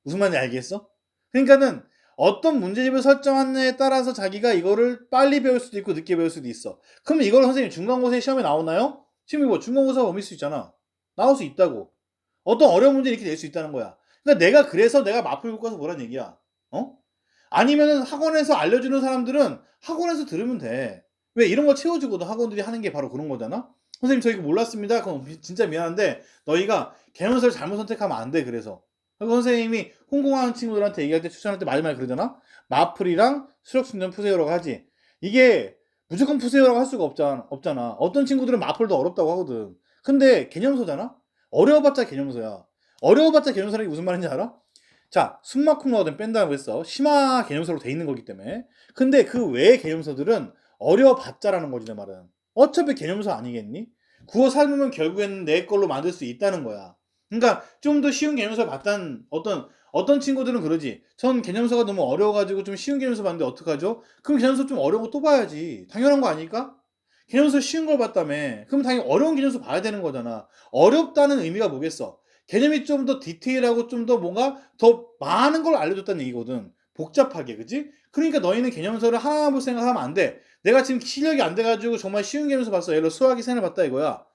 무슨 말인지 알겠어? 그러니까는 어떤 문제집을 설정하느냐에 따라서 자기가 이거를 빨리 배울 수도 있고 늦게 배울 수도 있어. 그러면 이걸 선생님 중간고사 시험에 나오나요? 지금 이거 중간고사 범위일 수 있잖아. 나올 수 있다고. 어떤 어려운 문제 이렇게 낼 수 있다는 거야. 그러니까 내가 그래서 내가 마플 교과서 보란 얘기야. 어? 아니면은 학원에서 알려주는 사람들은 학원에서 들으면 돼. 왜 이런 거 채워주거든. 학원들이 하는 게 바로 그런 거잖아. 선생님 저 이거 몰랐습니다. 그럼 진짜 미안한데 너희가 개념서를 잘못 선택하면 안 돼. 그래서 선생님이 홍콩하는 친구들한테 얘기할 때 추천할 때 마지막에 그러잖아. 마플이랑 수력순전 푸세요라고 하지. 이게 무조건 푸세요라고 할 수가 없잖아. 어떤 친구들은 마플도 어렵다고 하거든. 근데 개념서잖아. 어려워봤자 개념서야. 어려워봤자 개념서라는 게 무슨 말인지 알아? 자, 숨막힘 나오든 뺀다고 했어. 심화 개념서로 돼 있는 거기 때문에. 근데 그 외의 개념서들은 어려워봤자라는 거지, 내 말은. 어차피 개념서 아니겠니? 국어 삶으면 결국에는 내 걸로 만들 수 있다는 거야. 그러니까 좀 더 쉬운 개념서를 봤다는 어떤 친구들은 그러지. 전 개념서가 너무 어려워가지고 좀 쉬운 개념서 봤는데 어떡하죠? 그럼 개념서 좀 어려운 거 또 봐야지. 당연한 거 아닐까? 개념서 쉬운 걸 봤다며. 그럼 당연히 어려운 개념서 봐야 되는 거잖아. 어렵다는 의미가 뭐겠어? 개념이 좀 더 디테일하고 좀 더 뭔가 더 많은 걸 알려줬다는 얘기거든. 복잡하게, 그지? 그러니까 너희는 개념서를 하나 볼 생각하면 안 돼. 내가 지금 실력이 안 돼가지고 정말 쉬운 개념서 봤어. 예를 들어 수학이 셈을 봤다 이거야.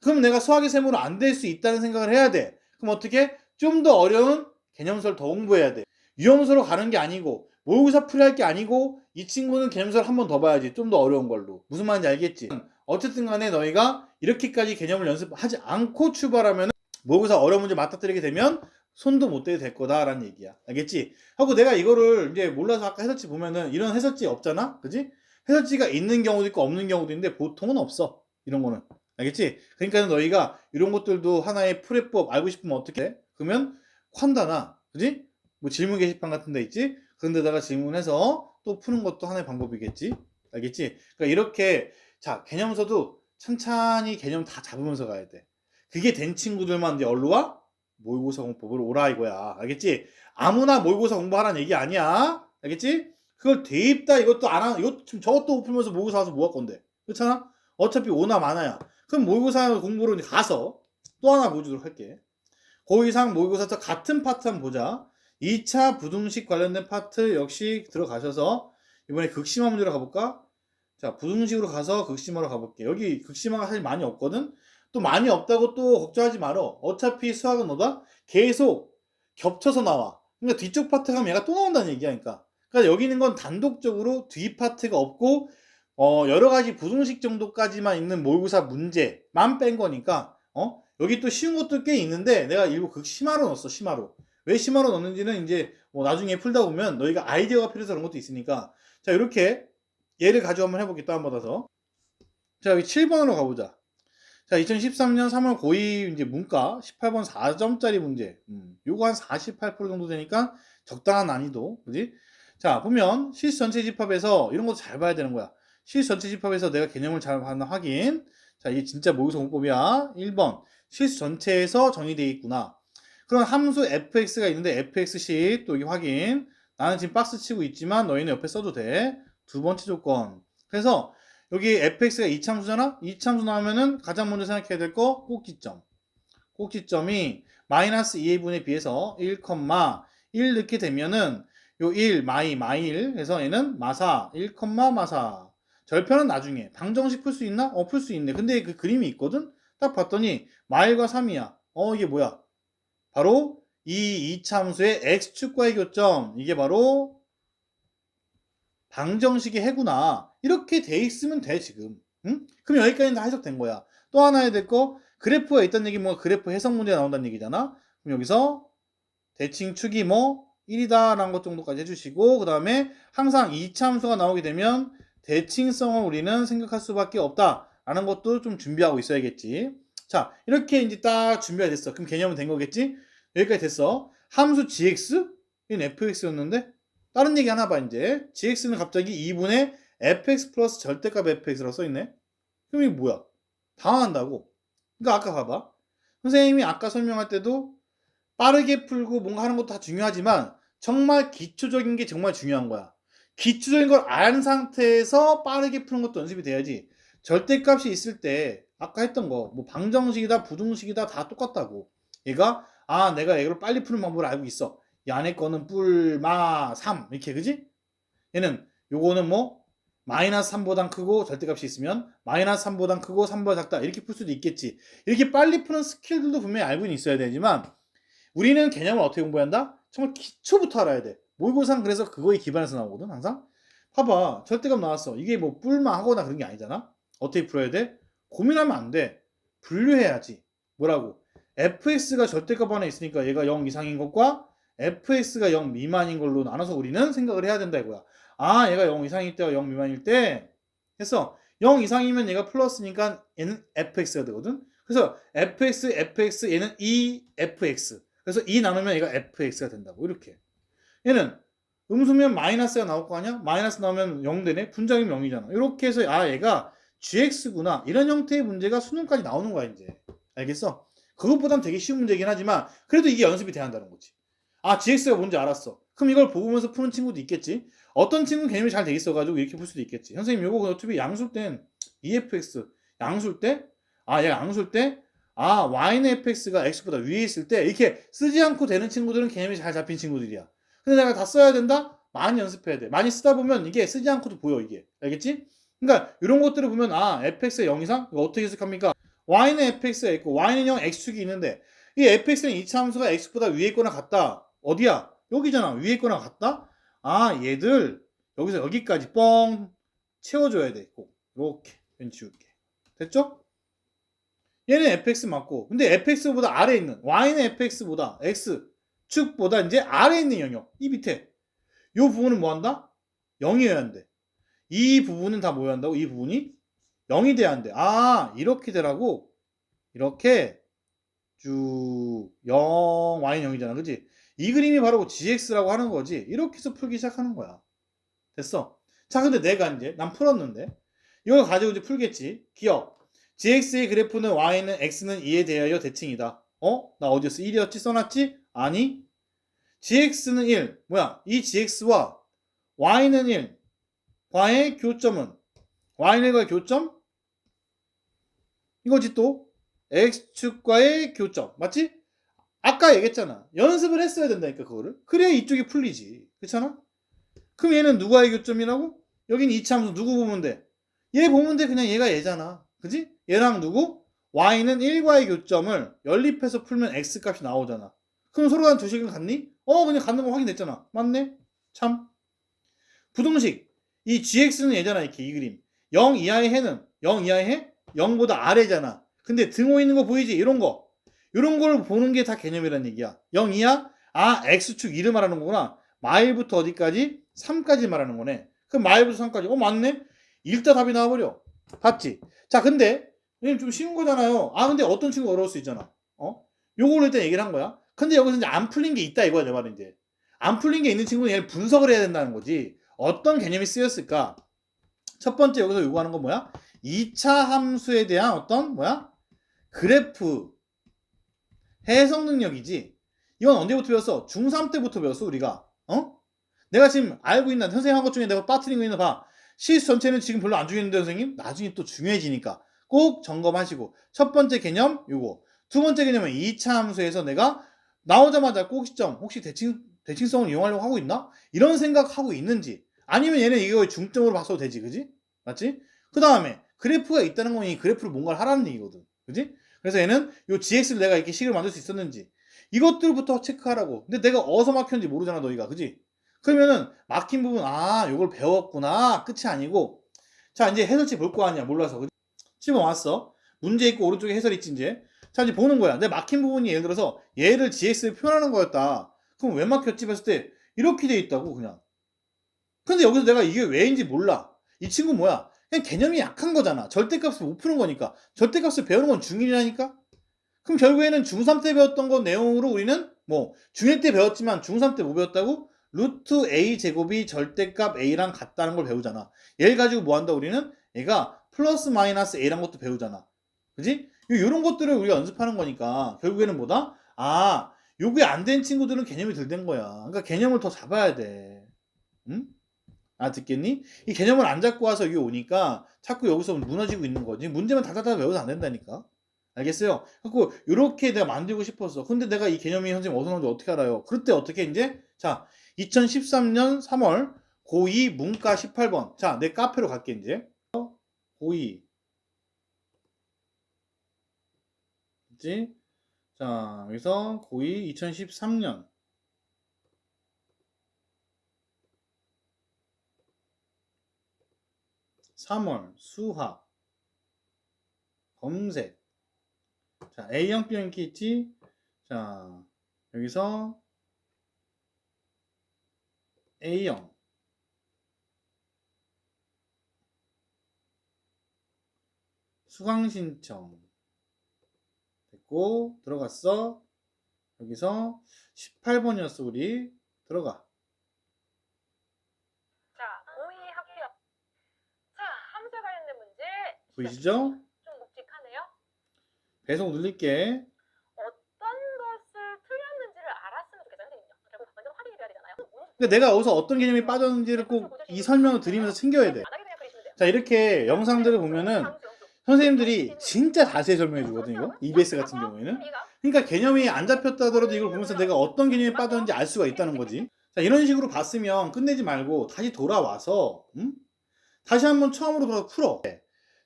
그럼 내가 수학의 셈으로 안 될 수 있다는 생각을 해야 돼. 그럼 어떻게? 좀 더 어려운 개념서를 더 공부해야 돼. 유형서로 가는 게 아니고 모의고사 풀이할 게 아니고 이 친구는 개념서를 한 번 더 봐야지. 좀 더 어려운 걸로. 무슨 말인지 알겠지? 어쨌든 간에 너희가 이렇게까지 개념을 연습하지 않고 출발하면 모의고사 어려운 문제 맞닥뜨리게 되면 손도 못 대게 될 거다라는 얘기야. 알겠지? 하고 내가 이거를 이제 몰라서 아까 해설지 보면은 이런 해설지 없잖아? 그지? 해설지가 있는 경우도 있고 없는 경우도 있는데 보통은 없어. 이런 거는. 알겠지? 그러니까 너희가 이런 것들도 하나의 풀이법 알고 싶으면 어떻게 해? 그러면 콴다나, 그지? 뭐 질문 게시판 같은 데 있지? 그런 데다가 질문해서 또 푸는 것도 하나의 방법이겠지? 알겠지? 그러니까 이렇게, 자, 개념서도 천천히 개념 다 잡으면서 가야 돼. 그게 된 친구들만 이제 얼로 와? 모의고사 공법을 오라 이거야. 알겠지? 아무나 모의고사 공부하라는 얘기 아니야. 알겠지? 그걸 대입다 이것도 안 하는, 이거 지금 저것도 못 풀면서 모의고사 와서 뭐 할 건데? 그렇잖아? 어차피 오나 마나야. 그럼 모의고사 공부로 가서 또 하나 보여주도록 할게. 고2상 모의고사서 같은 파트 한번 보자. 2차 부등식 관련된 파트 역시 들어가셔서 이번에 극심화 문제로 가볼까? 자, 부등식으로 가서 극심화로 가볼게. 여기 극심화가 사실 많이 없거든? 또 많이 없다고 또 걱정하지 말어. 어차피 수학은 너다 계속 겹쳐서 나와. 그러니까 뒤쪽 파트 가면 얘가 또 나온다는 얘기야. 그러니까 여기 있는 건 단독적으로 뒤 파트가 없고 여러 가지 부등식 정도까지만 있는 모의고사 문제만 뺀 거니까, 여기 또 쉬운 것도 꽤 있는데, 내가 일부 극심화로 넣었어, 심화로. 왜 심화로 넣는지는 이제, 뭐 나중에 풀다 보면 너희가 아이디어가 필요해서 그런 것도 있으니까. 자, 이렇게 얘를 가지고 한번 해볼게, 다운받아서. 자, 여기 7번으로 가보자. 자, 2013년 3월 고2 이제 문과 18번 4점짜리 문제. 요거 한 48% 정도 되니까 적당한 난이도, 그지? 자, 보면 실수 전체 집합에서 이런 것도 잘 봐야 되는 거야. 실수 전체 집합에서 내가 개념을 잘 봤나 확인. 자, 이게 진짜 모의고사 공법이야. 1번. 실수 전체에서 정의되어 있구나. 그럼 함수 fx가 있는데 fx식 또 여기 확인. 나는 지금 박스 치고 있지만 너희는 옆에 써도 돼. 두 번째 조건. 그래서 여기 fx가 이참수잖아? 이참수 나오면은 가장 먼저 생각해야 될 거 꼭지점. 꼭지점이 마이너스 2a분에 비해서 1, 1 넣게 되면은 요 1, 마이1 해서 얘는 마사 1, 마사. 절편은 나중에. 방정식 풀 수 있나? 풀 수 있네. 근데 그 그림이 있거든? 딱 봤더니 마일과 3이야. 이게 뭐야? 바로 이 이참수의 x축과의 교점. 이게 바로 방정식의 해구나. 이렇게 돼 있으면 돼, 지금. 응? 그럼 여기까지는 다 해석된 거야. 또 하나 해야 될 거, 그래프가 있다는 얘기 뭐 그래프 해석 문제가 나온다는 얘기잖아. 그럼 여기서 대칭 축이 뭐 1이다 라는 것 정도까지 해주시고, 그 다음에 항상 이참수가 나오게 되면 대칭성을 우리는 생각할 수밖에 없다 라는 것도 좀 준비하고 있어야겠지. 자, 이렇게 이제 딱 준비가 됐어. 그럼 개념은 된 거겠지? 여기까지 됐어. 함수 gx 얘는 fx였는데 다른 얘기 하나 봐 이제. gx는 갑자기 2분의 fx 플러스 절대값 fx라고 써있네. 그럼 이게 뭐야? 당황한다고. 그러니까 아까 봐봐. 선생님이 아까 설명할 때도 빠르게 풀고 뭔가 하는 것도 다 중요하지만 정말 기초적인 게 정말 중요한 거야. 기초적인 걸 안 상태에서 빠르게 푸는 것도 연습이 돼야지. 절대값이 있을 때 아까 했던 거 뭐 방정식이다 부등식이다 다 똑같다고. 얘가 내가 이걸 빨리 푸는 방법을 알고 있어. 이 안에 거는 뿔마 3 이렇게 그지? 얘는 요거는 뭐 마이너스 3보단 크고 절대값이 있으면 마이너스 3보단 크고 3보다 작다 이렇게 풀 수도 있겠지. 이렇게 빨리 푸는 스킬들도 분명히 알고는 있어야 되지만 우리는 개념을 어떻게 공부해야 한다? 정말 기초부터 알아야 돼. 모의고사는 그래서 그거에 기반해서 나오거든 항상. 봐봐 절대값 나왔어. 이게 뭐 뿔마 하거나 그런 게 아니잖아. 어떻게 풀어야 돼? 고민하면 안 돼. 분류해야지. 뭐라고? fx가 절대값 안에 있으니까 얘가 0 이상인 것과 fx가 0 미만인 걸로 나눠서 우리는 생각을 해야 된다 이거야. 얘가 0 이상일 때와 0 미만일 때 해서 0 이상이면 얘가 플러스니까 얘는 fx가 되거든. 그래서 fx 얘는 2fx. 그래서 2 나누면 얘가 fx가 된다고 이렇게. 얘는 음수면 마이너스가 나올 거 아니야? 마이너스 나오면 0 되네? 분자이면 0이잖아. 이렇게 해서 얘가 gx구나. 이런 형태의 문제가 수능까지 나오는 거야 이제. 알겠어? 그것보단 되게 쉬운 문제긴 하지만 그래도 이게 연습이 돼야 한다는 거지. gx가 뭔지 알았어. 그럼 이걸 보면서 푸는 친구도 있겠지. 어떤 친구는 개념이 잘 돼 있어가지고 이렇게 풀 수도 있겠지. 선생님 요거 어차피 양수일 땐 EFX 양수일 때 얘가 양수일 때 y는 fx가 x보다 위에 있을 때 이렇게 쓰지 않고 되는 친구들은 개념이 잘 잡힌 친구들이야. 근데 내가 다 써야 된다? 많이 연습해야 돼. 많이 쓰다 보면 이게 쓰지 않고도 보여 이게. 알겠지? 그러니까 이런 것들을 보면 fx가 0 이상? 이거 어떻게 해석합니까? y는 fx가 있고 y는 0 x축이 있는데 이 fx는 이차 함수가 x보다 위에 있거나 같다. 어디야? 여기잖아. 위에 있거나 같다? 얘들 여기서 여기까지 뻥 채워줘야 돼. 꼭 이렇게 왠지 줄게. 됐죠? 얘는 fx 맞고 근데 fx보다 아래에 있는 y는 fx보다 x축보다 이제 아래에 있는 영역 이 밑에 이 부분은 뭐한다? 0이어야 한대. 이 부분은 다 뭐여야 한다고? 이 부분이 0이 돼야 한대. 이렇게 되라고. 이렇게 쭉 0, y는 0이잖아. 그치? 이 그림이 바로 gx라고 하는 거지. 이렇게 해서 풀기 시작하는 거야. 됐어? 자, 근데 내가 이제 난 풀었는데 이걸 가지고 이제 풀겠지. 기억. gx의 그래프는 y는 x는 2에 대하여 대칭이다. 나 어디였어? 1이었지? 써놨지? 아니. gx는 1. 뭐야? 이 gx와 y는 1. 과의 교점은 y는 1과의 교점? 이거지 또. x축과의 교점. 맞지? 아까 얘기했잖아. 연습을 했어야 된다니까 그거를. 그래야 이쪽이 풀리지. 그렇잖아? 그럼 얘는 누가의 교점이라고? 여긴 이차함수 누구 보면 돼? 얘 보면 돼. 그냥 얘가 얘잖아. 그지? 얘랑 누구? y는 1과의 교점을 연립해서 풀면 x값이 나오잖아. 그럼 서로 한 두 식은 같니? 그냥 같는 거 확인됐잖아. 맞네? 참. 부등식. 이 gx는 얘잖아. 이렇게 이 그림. 0 이하의 해는 0 이하의 해? 0보다 아래잖아. 근데 등호 있는 거 보이지? 이런 거. 이런 걸 보는 게 다 개념이란 얘기야. 0 이하? x축 2를 말하는 거구나. 마일부터 어디까지? 3까지 말하는 거네. 그럼 마일부터 3까지. 맞네? 일단 답이 나와버려. 봤지? 자, 근데 좀 쉬운 거잖아요. 근데 어떤 친구 어려울 수 있잖아. 요거를 일단 얘기를 한 거야. 근데 여기서 이제 안 풀린 게 있다 이거야, 내 말은 이제. 안 풀린 게 있는 친구는 얘를 분석을 해야 된다는 거지. 어떤 개념이 쓰였을까? 첫 번째 여기서 요구하는 건 뭐야? 2차 함수에 대한 어떤 그래프 해석 능력이지. 이건 언제부터 배웠어? 중3 때부터 배웠어 우리가. 내가 지금 알고 있는 선생님 한 것 중에 내가 빠뜨린 거 있나 봐. 실수 전체는 지금 별로 안 중요했는데 선생님 나중에 또 중요해지니까 꼭 점검하시고. 첫 번째 개념 요거. 두 번째 개념은 2차 함수에서 내가 나오자마자 꼭 시점 혹시 대칭성을 이용하려고 하고 있나? 이런 생각하고 있는지. 아니면 얘는 이거 중점으로 봤어도 되지. 그지? 맞지? 그 다음에 그래프가 있다는 거니 그래프를 뭔가를 하라는 얘기거든. 그지? 그래서 얘는 요 gx를 내가 이렇게 식을 만들 수 있었는지 이것들부터 체크하라고. 근데 내가 어디서 막혔는지 모르잖아 너희가. 그지? 그러면은 막힌 부분 요걸 배웠구나 끝이 아니고 자 이제 해설지 볼 거 아니야 몰라서. 그지? 집어왔어. 문제 있고 오른쪽에 해설 있지 이제. 자 이제 보는 거야. 내 막힌 부분이 예를 들어서 얘를 gx를 표현하는 거였다. 그럼 왜 막혔지 봤을 때 이렇게 돼 있다고 그냥. 근데 여기서 내가 이게 왜인지 몰라. 이 친구 뭐야? 그냥 개념이 약한 거잖아. 절대값을 못 푸는 거니까. 절대값을 배우는 건 중1이라니까? 그럼 결국에는 중3 때 배웠던 거 내용으로 우리는 뭐 중1 때 배웠지만 중3 때 뭐 배웠다고? 루트 a 제곱이 절대값 a랑 같다는 걸 배우잖아. 얘를 가지고 뭐 한다 우리는? 얘가 플러스 마이너스 a란 것도 배우잖아. 그지? 요런 것들을 우리가 연습하는 거니까 결국에는 뭐다? 아, 요게 안 된 친구들은 개념이 덜 된 거야. 그러니까 개념을 더 잡아야 돼. 응? 아, 듣겠니? 이 개념을 안 잡고 와서 여기 오니까 자꾸 여기서 무너지고 있는 거지. 문제만 다다다 외워도 안 된다니까. 알겠어요? 그래고 이렇게 내가 만들고 싶었어. 근데 내가 이 개념이 선생님 어디서 나온지 어떻게 알아요? 그럴 때 어떻게 이제 자 2013년 3월 고2 문과 18번. 자, 내 카페로 갈게 이제. 고2. 그치? 자, 여기서 고2 2013년 3월 수학 검색. 자, A형, B형 이렇게 있지? 자, 여기서 A형. 수강 신청. 됐고, 들어갔어. 여기서 18번이었어, 우리. 들어가. 자, 고2 합격. 자, 함수에 관련된 문제. 보이시죠? 좀 묵직하네요. 배속 눌릴게. 어떤 것을 틀렸는지를 알았으면 좋겠어요, 선생님요. 결국 먼저 확인이 돼야 되잖아요. 근데 내가 어디서 어떤 개념이 빠졌는지를 꼭 이 설명을 드리면서 챙겨야 돼. 안 하게 그냥 그리시면 돼요. 자, 이렇게 영상들을 보면은 선생님들이 진짜 자세히 설명해 주거든요. 이거 EBS 같은 경우에는. 그러니까 개념이 안 잡혔다 하더라도 이걸 보면서 내가 어떤 개념이 빠졌는지 알 수가 있다는 거지. 자, 이런 식으로 봤으면 끝내지 말고 다시 돌아와서 다시 한번 처음으로 돌아서 풀어.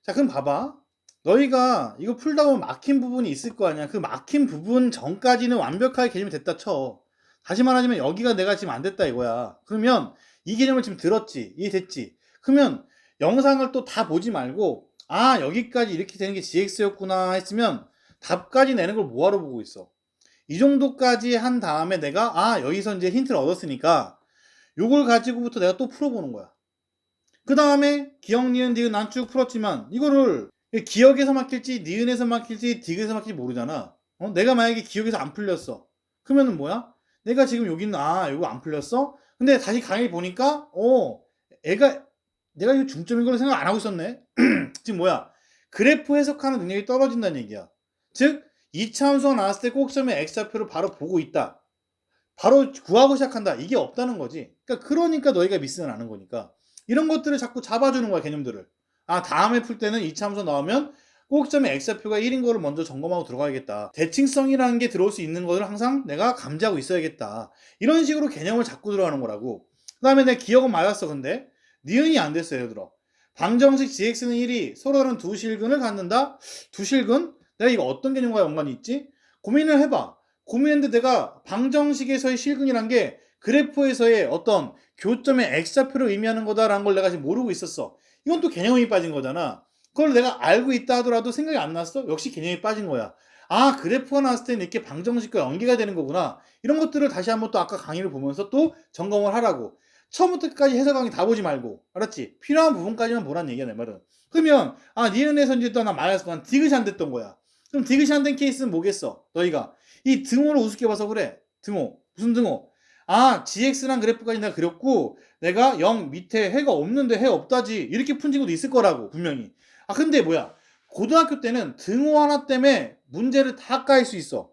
자, 그럼 봐봐. 너희가 이거 풀다 보면 막힌 부분이 있을 거 아니야. 그 막힌 부분 전까지는 완벽하게 개념이 됐다 쳐. 다시 말하자면 여기가 내가 지금 안 됐다 이거야. 그러면 이 개념을 지금 들었지. 이해됐지? 그러면 영상을 또 다 보지 말고 아, 여기까지 이렇게 되는 게 GX였구나 했으면 답까지 내는 걸 뭐하러 보고 있어? 이 정도까지 한 다음에 내가 아, 여기서 이제 힌트를 얻었으니까 요걸 가지고부터 내가 또 풀어보는 거야. 그 다음에 기억, 니은, 디귿 난 쭉 풀었지만 이거를 기억에서 막힐지 니은에서 막힐지 디귿에서 막힐지 모르잖아. 내가 만약에 기억에서 안 풀렸어. 그러면은 뭐야? 내가 지금 여기 있는 아, 이거 안 풀렸어? 근데 다시 강의 보니까 애가 내가 이거 중점인 걸로 생각 안 하고 있었네. 지금 뭐야? 그래프 해석하는 능력이 떨어진다는 얘기야. 즉, 2차 함수가 나왔을 때 꼭점의 x좌표를 바로 보고 있다. 바로 구하고 시작한다. 이게 없다는 거지. 그러니까 너희가 미스는 않은 거니까. 이런 것들을 자꾸 잡아주는 거야, 개념들을. 아, 다음에 풀 때는 2차 함수 나오면 꼭점의 x좌표가 1인 거를 먼저 점검하고 들어가야겠다. 대칭성이라는 게 들어올 수 있는 거를 항상 내가 감지하고 있어야겠다. 이런 식으로 개념을 잡고 들어가는 거라고. 그 다음에 내 기억은 맞았어, 근데. 니은이 안 됐어, 예를 들어. 방정식 gx는 1이 서로 다른 두 실근을 갖는다? 두 실근? 내가 이거 어떤 개념과 연관이 있지? 고민을 해봐. 고민했는데 내가 방정식에서의 실근이란 게 그래프에서의 어떤 교점의 x좌표를 의미하는 거다라는 걸 내가 지금 모르고 있었어. 이건 또 개념이 빠진 거잖아. 그걸 내가 알고 있다 하더라도 생각이 안 났어? 역시 개념이 빠진 거야. 아, 그래프가 나왔을 때는 이렇게 방정식과 연계가 되는 거구나. 이런 것들을 다시 한번 또 아까 강의를 보면서 또 점검을 하라고. 처음부터 끝까지 해석 강의 다 보지 말고. 알았지? 필요한 부분까지만 보란 얘기야, 내 말은. 그러면, 아, 니은에서 이제 또 나 말했어. 난 디귿이 안 됐던 거야. 그럼 디귿이 안 된 케이스는 뭐겠어? 너희가. 이 등호를 우습게 봐서 그래. 등호. 무슨 등호? 아, gx란 그래프까지 내가 그렸고, 내가 0 밑에 해가 없는데 해 없다지. 이렇게 푼 친구도 있을 거라고, 분명히. 아, 근데 뭐야? 고등학교 때는 등호 하나 때문에 문제를 다 까일 수 있어.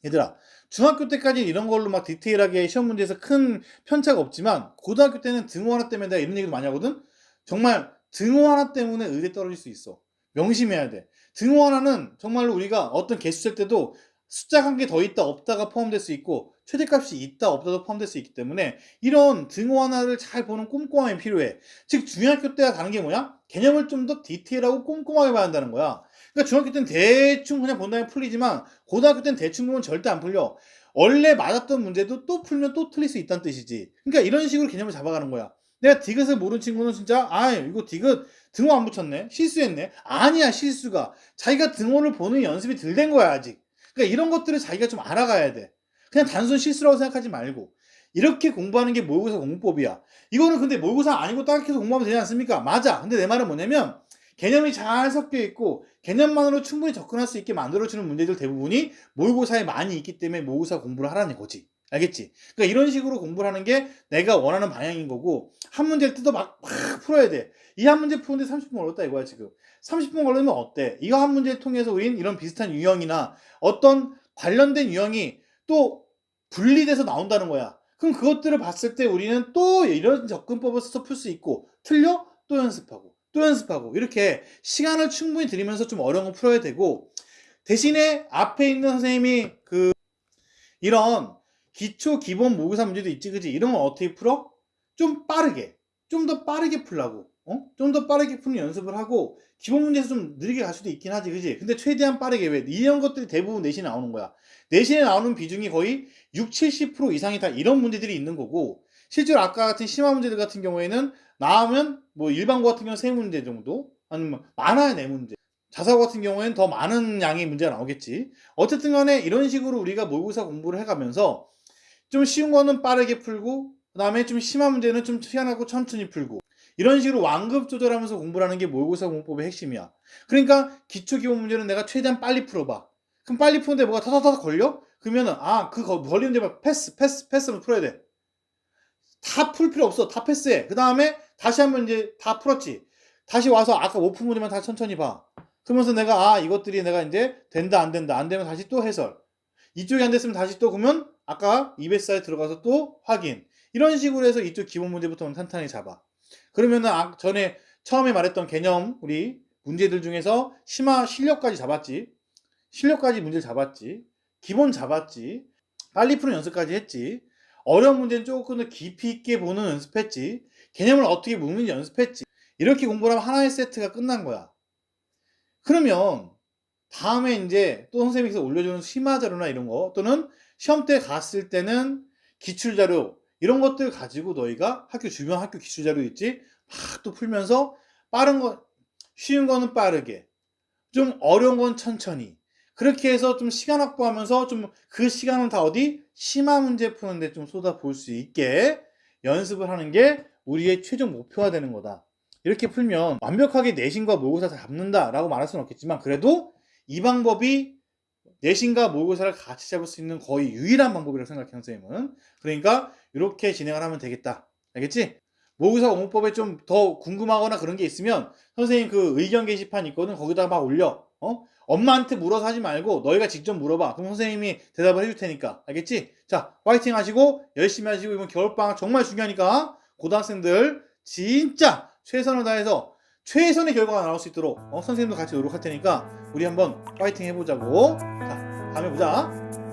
얘들아, 중학교 때까지는 이런 걸로 막 디테일하게 시험 문제에서 큰 편차가 없지만, 고등학교 때는 등호 하나 때문에 내가 이런 얘기도 많이 하거든? 정말 등호 하나 때문에 의대 떨어질 수 있어. 명심해야 돼. 등호 하나는 정말로 우리가 어떤 개수 셀 때도 숫자가 한 개 더 있다 없다가 포함될 수 있고 최대값이 있다 없다도 포함될 수 있기 때문에 이런 등호 하나를 잘 보는 꼼꼼함이 필요해. 즉 중학교 때와 다른 게 뭐야? 개념을 좀 더 디테일하고 꼼꼼하게 봐야 한다는 거야. 그러니까 중학교 때는 대충 그냥 본 다음에 풀리지만 고등학교 때는 대충 보면 절대 안 풀려. 원래 맞았던 문제도 또 풀면 또 틀릴 수 있다는 뜻이지. 그러니까 이런 식으로 개념을 잡아가는 거야. 내가 디귿을 모르는 친구는 진짜 아, 이거 디귿 등호 안 붙였네, 실수했네. 아니야, 실수가 자기가 등호를 보는 연습이 덜 된 거야 아직. 그러니까 이런 것들을 자기가 좀 알아가야 돼. 그냥 단순 실수라고 생각하지 말고 이렇게 공부하는 게 모의고사 공부법이야. 이거는 근데 모의고사 아니고 딱히 해서 공부하면 되지 않습니까? 맞아. 근데 내 말은 뭐냐면 개념이 잘 섞여 있고 개념만으로 충분히 접근할 수 있게 만들어주는 문제들 대부분이 모의고사에 많이 있기 때문에 모의고사 공부를 하라는 거지. 알겠지? 그러니까 이런 식으로 공부를 하는 게 내가 원하는 방향인 거고 한 문제를 뜯어 막 풀어야 돼. 이 한 문제 푸는데 30분 걸렸다 이거야 지금. 30분 걸리면 어때? 이거 한 문제를 통해서 우린 이런 비슷한 유형이나 어떤 관련된 유형이 또 분리돼서 나온다는 거야. 그럼 그것들을 봤을 때 우리는 또 이런 접근법을 써서 풀 수 있고 틀려? 또 연습하고 또 연습하고 이렇게 시간을 충분히 들이면서 좀 어려운 거 풀어야 되고 대신에 앞에 있는 선생님이 이런 기초 기본 모의고사 문제도 있지 그지? 이런 건 어떻게 풀어? 좀 빠르게 좀 더 빠르게 풀라고 좀 더 빠르게 푸는 연습을 하고 기본 문제에서 좀 느리게 갈 수도 있긴 하지 그지? 근데 최대한 빠르게 왜? 이런 것들이 대부분 내신에 나오는 거야. 내신에 나오는 비중이 거의 60-70% 이상이 다 이런 문제들이 있는 거고 실제로 아까 같은 심화 문제들 같은 경우에는 나오면 뭐 일반고 같은 경우는 3문제 정도 아니면 많아야 4문제 자사고 같은 경우에는 더 많은 양의 문제가 나오겠지. 어쨌든 간에 이런 식으로 우리가 모의고사 공부를 해가면서 좀 쉬운 거는 빠르게 풀고 그 다음에 좀 심한 문제는 좀 시간하고 천천히 풀고 이런 식으로 완급 조절하면서 공부를 하는 게 모의고사 공부법의 핵심이야. 그러니까 기초 기본 문제는 내가 최대한 빨리 풀어봐. 그럼 빨리 푸는데 뭐가 타타타 걸려? 그러면은 그 걸리는 데만 패스만 풀어야 돼. 다 풀 필요 없어. 다 패스해. 그 다음에 다시 한번 이제 다 풀었지. 다시 와서 아까 못 푼 문제만 다 천천히 봐. 그러면서 내가 이것들이 내가 이제 된다 안 된다 안 되면 다시 또 해설. 이쪽이 안 됐으면 다시 또 그러면 아까 EBS에 들어가서 또 확인. 이런 식으로 해서 이쪽 기본 문제부터 탄탄히 잡아. 그러면은 전에 처음에 말했던 개념 우리 문제들 중에서 심화 실력까지 잡았지. 실력까지 문제를 잡았지. 기본 잡았지. 빨리 푸는 연습까지 했지. 어려운 문제는 조금 더 깊이 있게 보는 연습했지. 개념을 어떻게 묶는지 연습했지. 이렇게 공부를 하면 하나의 세트가 끝난 거야. 그러면 다음에 이제 또 선생님께서 올려주는 심화 자료나 이런 거 또는 시험 때 갔을 때는 기출 자료 이런 것들 가지고 너희가 주변 학교 기출 자료 있지 막 또 풀면서 빠른 거 쉬운 거는 빠르게 좀 어려운 건 천천히 그렇게 해서 좀 시간 확보하면서 좀 그 시간은 다 어디 심화 문제 푸는데 좀 쏟아 볼 수 있게 연습을 하는 게 우리의 최종 목표가 되는 거다. 이렇게 풀면 완벽하게 내신과 모의고사 다 잡는다 라고 말할 수는 없겠지만 그래도 이 방법이 내신과 모의고사를 같이 잡을 수 있는 거의 유일한 방법이라고 생각해요 선생님은. 그러니까 이렇게 진행을 하면 되겠다. 알겠지? 모의고사 공부법에 좀 더 궁금하거나 그런 게 있으면 선생님 그 의견 게시판 있거든. 거기다가 막 올려. 엄마한테 물어서 하지 말고 너희가 직접 물어봐. 그럼 선생님이 대답을 해줄 테니까. 알겠지? 자, 화이팅 하시고 열심히 하시고 이번 겨울방학 정말 중요하니까 고등학생들 진짜 최선을 다해서 최선의 결과가 나올 수 있도록 선생님도 같이 노력할 테니까 우리 한번 파이팅 해보자고. 자, 다음에 보자.